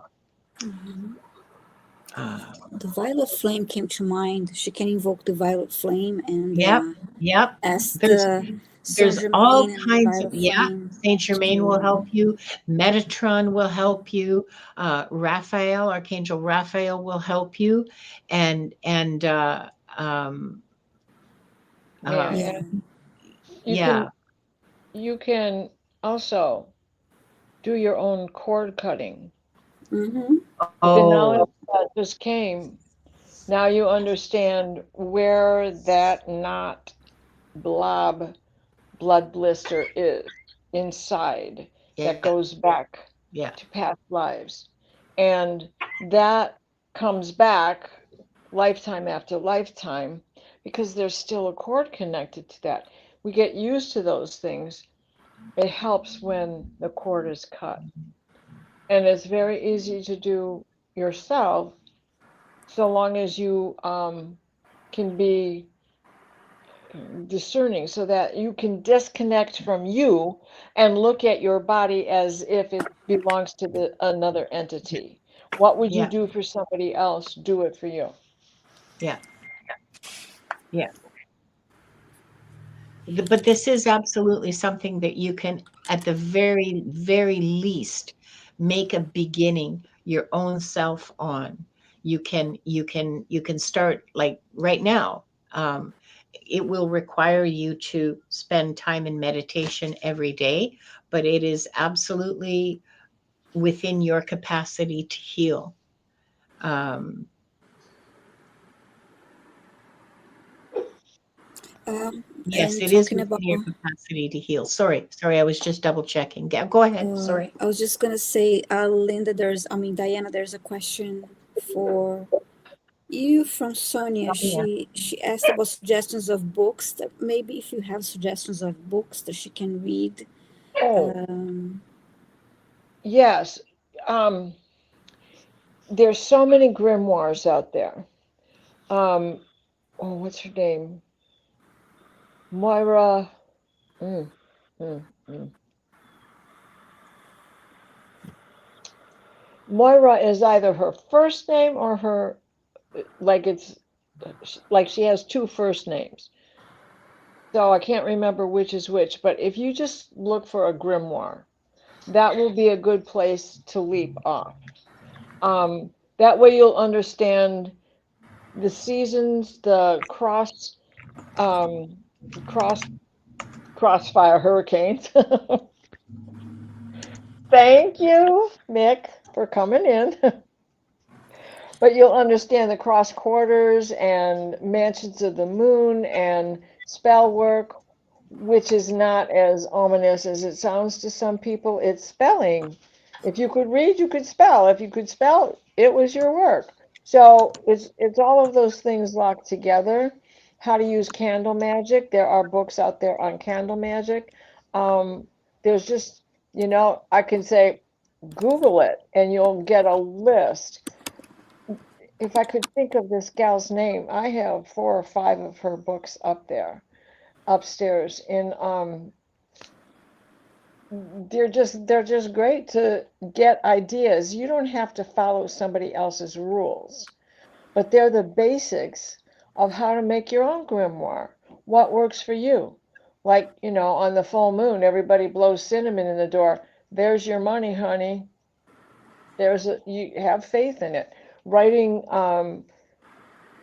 violet flame came to mind. She can invoke the violet flame and yep, yep. ask There's the there's Saint all Germain and the kinds of, violet yeah. flame Saint Germain will help to. you. Metatron will help you. Raphael, Archangel Raphael will help you, and Yeah, Yeah. and you yeah. can also do your own cord cutting. Mm-hmm. With the knowledge Oh, that just came, now you understand where that knot blob blood blister is inside yeah, that goes back yeah, to past lives. And that comes back lifetime after lifetime because there's still a cord connected to that. We get used to those things. It helps when the cord is cut. And it's very easy to do yourself so long as you can be discerning so that you can disconnect from you and look at your body as if it belongs to another entity. What would you yeah, do for somebody else? Do it for you. yeah, yeah. But this is absolutely something that you can, at the very, very least, make a beginning your own self on. You can start like right now. It will require you to spend time in meditation every day, but it is absolutely within your capacity to heal. Um, yes, And it is talking within about, your capacity to heal. Sorry, I was just double checking. Go ahead. Sorry. I was just gonna say, Linda, Diana, there's a question for you from Sonia. Yeah. She asked about suggestions of books. That maybe if you have suggestions of books that she can read. Oh, yes. Um, there's so many grimoires out there. Oh, what's her name? Moira. Mm, mm, mm. Moira is either her first name or her, like it's like she has two first names. So I can't remember which is which, but if you just look for a grimoire, that will be a good place to leap off. That way you'll understand the seasons, the um, cross, crossfire hurricanes. Thank you, Mick, for coming in. But you'll understand the cross quarters and mansions of the moon and spell work, which is not as ominous as it sounds to some people. It's spelling. If you could read, you could spell. If you could spell, it was your work. So it's all of those things locked together. How to use candle magic. There are books out there on candle magic. Um, there's just, I can say, Google it, and you'll get a list. If I could think of this gal's name, I have 4 or 5 of her books up there, upstairs. And they're just great to get ideas. You don't have to follow somebody else's rules, but they're the basics of how to make your own grimoire. What works for you? Like, on the full moon, everybody blows cinnamon in the door. There's your money, honey. You have faith in it. Writing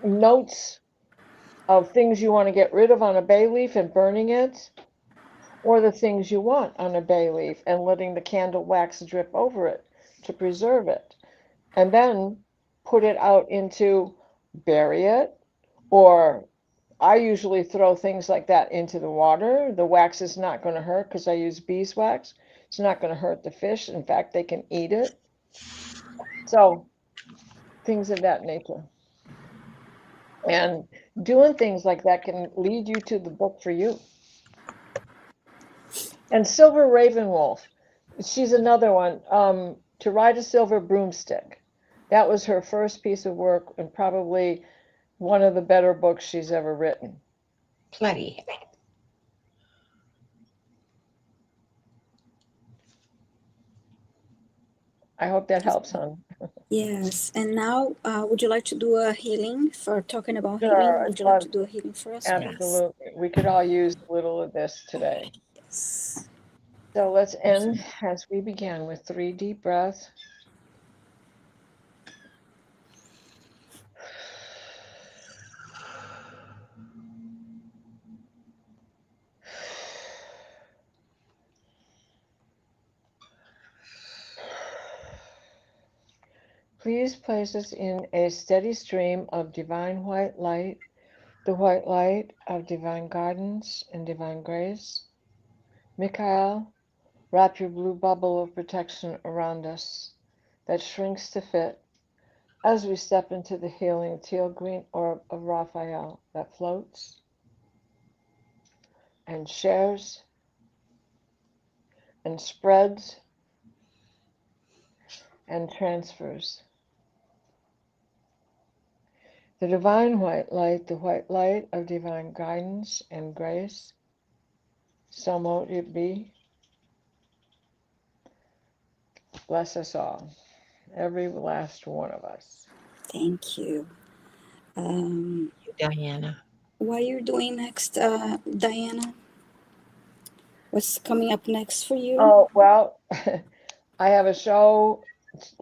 notes of things you want to get rid of on a bay leaf and burning it, or the things you want on a bay leaf and letting the candle wax drip over it to preserve it. And then put it out into, bury it, or I usually throw things like that into the water. The wax is not going to hurt because I use beeswax. It's not going to hurt the fish. In fact, they can eat it. So things of that nature. And doing things like that can lead you to the book for you. And Silver Ravenwolf, she's another one. To Ride a Silver Broomstick. That was her first piece of work and probably one of the better books she's ever written. Bloody. I hope that helps, hon. Yes. And now, would you like to do a healing for talking about healing? Sure, Would I'd you like love to do a healing for us, please? absolutely. We could all use a little of this today. Yes. So let's end as we began with 3 deep breaths. Please place us in a steady stream of divine white light, the white light of divine guidance and divine grace. Mikhail, wrap your blue bubble of protection around us that shrinks to fit as we step into the healing teal green orb of Raphael that floats and shares and spreads and transfers. The divine white light, the white light of divine guidance and grace, so mote it be. Bless us all, every last one of us. Thank you. Diana. What you're doing next, Diana? What's coming up next for you? Oh, well, I have a show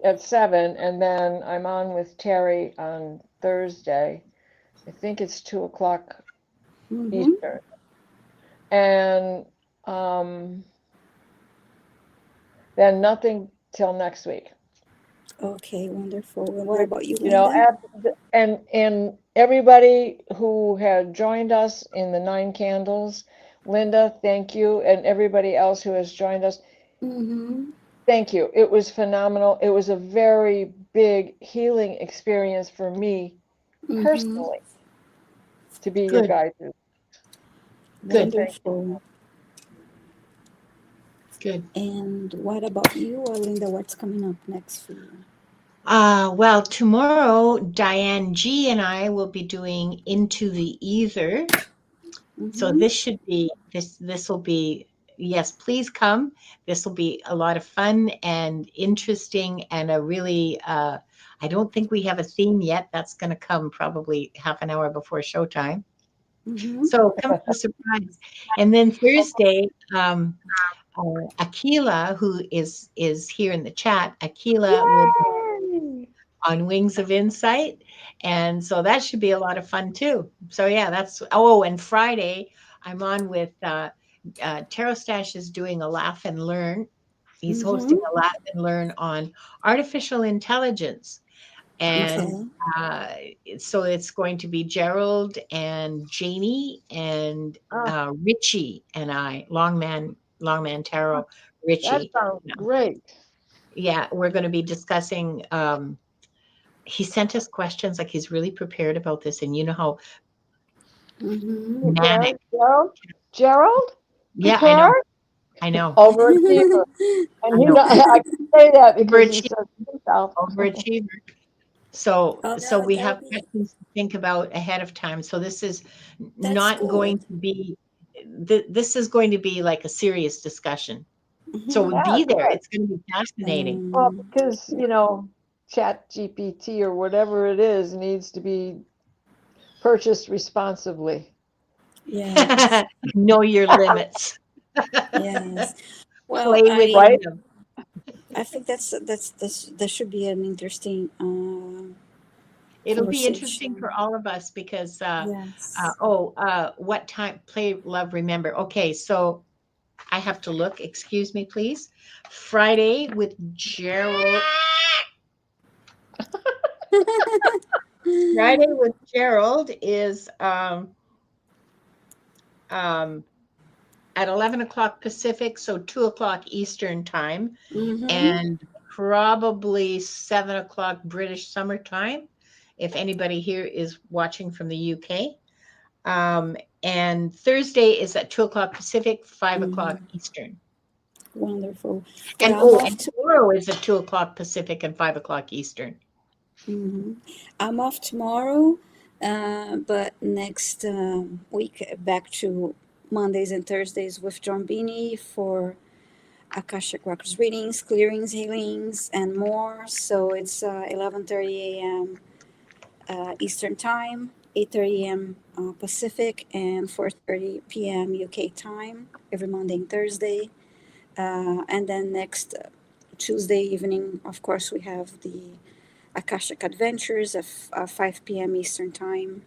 at 7, and then I'm on with Terry on Thursday. I think it's 2:00 Eastern. And then nothing till next week. Okay, wonderful. And what about you, You know, Linda? and everybody who had joined us in the 9 candles, Linda, thank you, and everybody else who has joined us, thank you. It was phenomenal. It was a very big healing experience for me personally to be your guide through. Good. Wonderful. Good. And what about you, Linda? What's coming up next for you? Well, tomorrow, Diane G and I will be doing Into the Ether. So this should be, this will be, yes, please come. This will be a lot of fun and interesting and a really, I don't think we have a theme yet. That's going to come probably half an hour before showtime. So come for the surprise. And then Thursday, Akila, who is here in the chat, Akila will be on Wings of Insight. And so that should be a lot of fun too. So yeah, that's, oh, and Friday I'm on with Tarot Stash is doing a Laugh and Learn. He's hosting a Laugh and Learn on artificial intelligence. And so it's going to be Gerald and Janie and Richie and I, Longman Tarot, Richie. That sounds great. Yeah, we're going to be discussing he sent us questions, like he's really prepared about this, and you know how manic. Gerald? Yeah, prepared? I know. Overachiever. And you know, I can say that because he says himself. Overachiever. So we have questions to think about ahead of time. So this is not going to be, this is going to be like a serious discussion. So be there. It's going to be fascinating. Well, because, you know, Chat GPT or whatever it is needs to be purchased responsibly. Yes. Know your limits. Yes. Well, play with them. I think that should be an interesting It'll be interesting for all of us because what time? Play, love, remember. Okay, so I have to look. Excuse me, please. Friday with Gerald. Friday with Gerald is at 11 o'clock Pacific, so 2 o'clock Eastern time, and probably 7 o'clock British Summer Time, if anybody here is watching from the UK. And Thursday is at 2 o'clock Pacific, 5 o'clock Eastern. Wonderful. And and tomorrow is at 2 o'clock Pacific and 5 o'clock Eastern. I'm off tomorrow, but next week back to Mondays and Thursdays with John Beanie for Akashic Records readings, clearings, healings, and more. So it's 11:30 a.m. Eastern Time, 8:30 a.m. Pacific, and 4:30 p.m. UK time every Monday and Thursday. And then next Tuesday evening, of course, we have the Akashic Adventures at 5 p.m. Eastern Time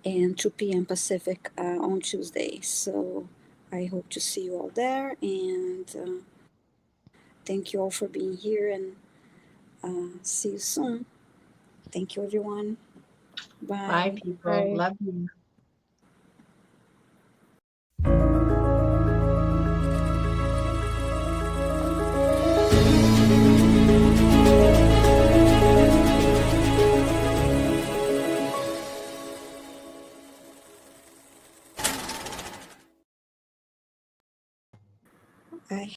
and 2 p.m. Pacific on Tuesday. So I hope to see you all there, and thank you all for being here, and see you soon. Thank you, everyone. Bye, Bye. people. Bye. Love you. Bye.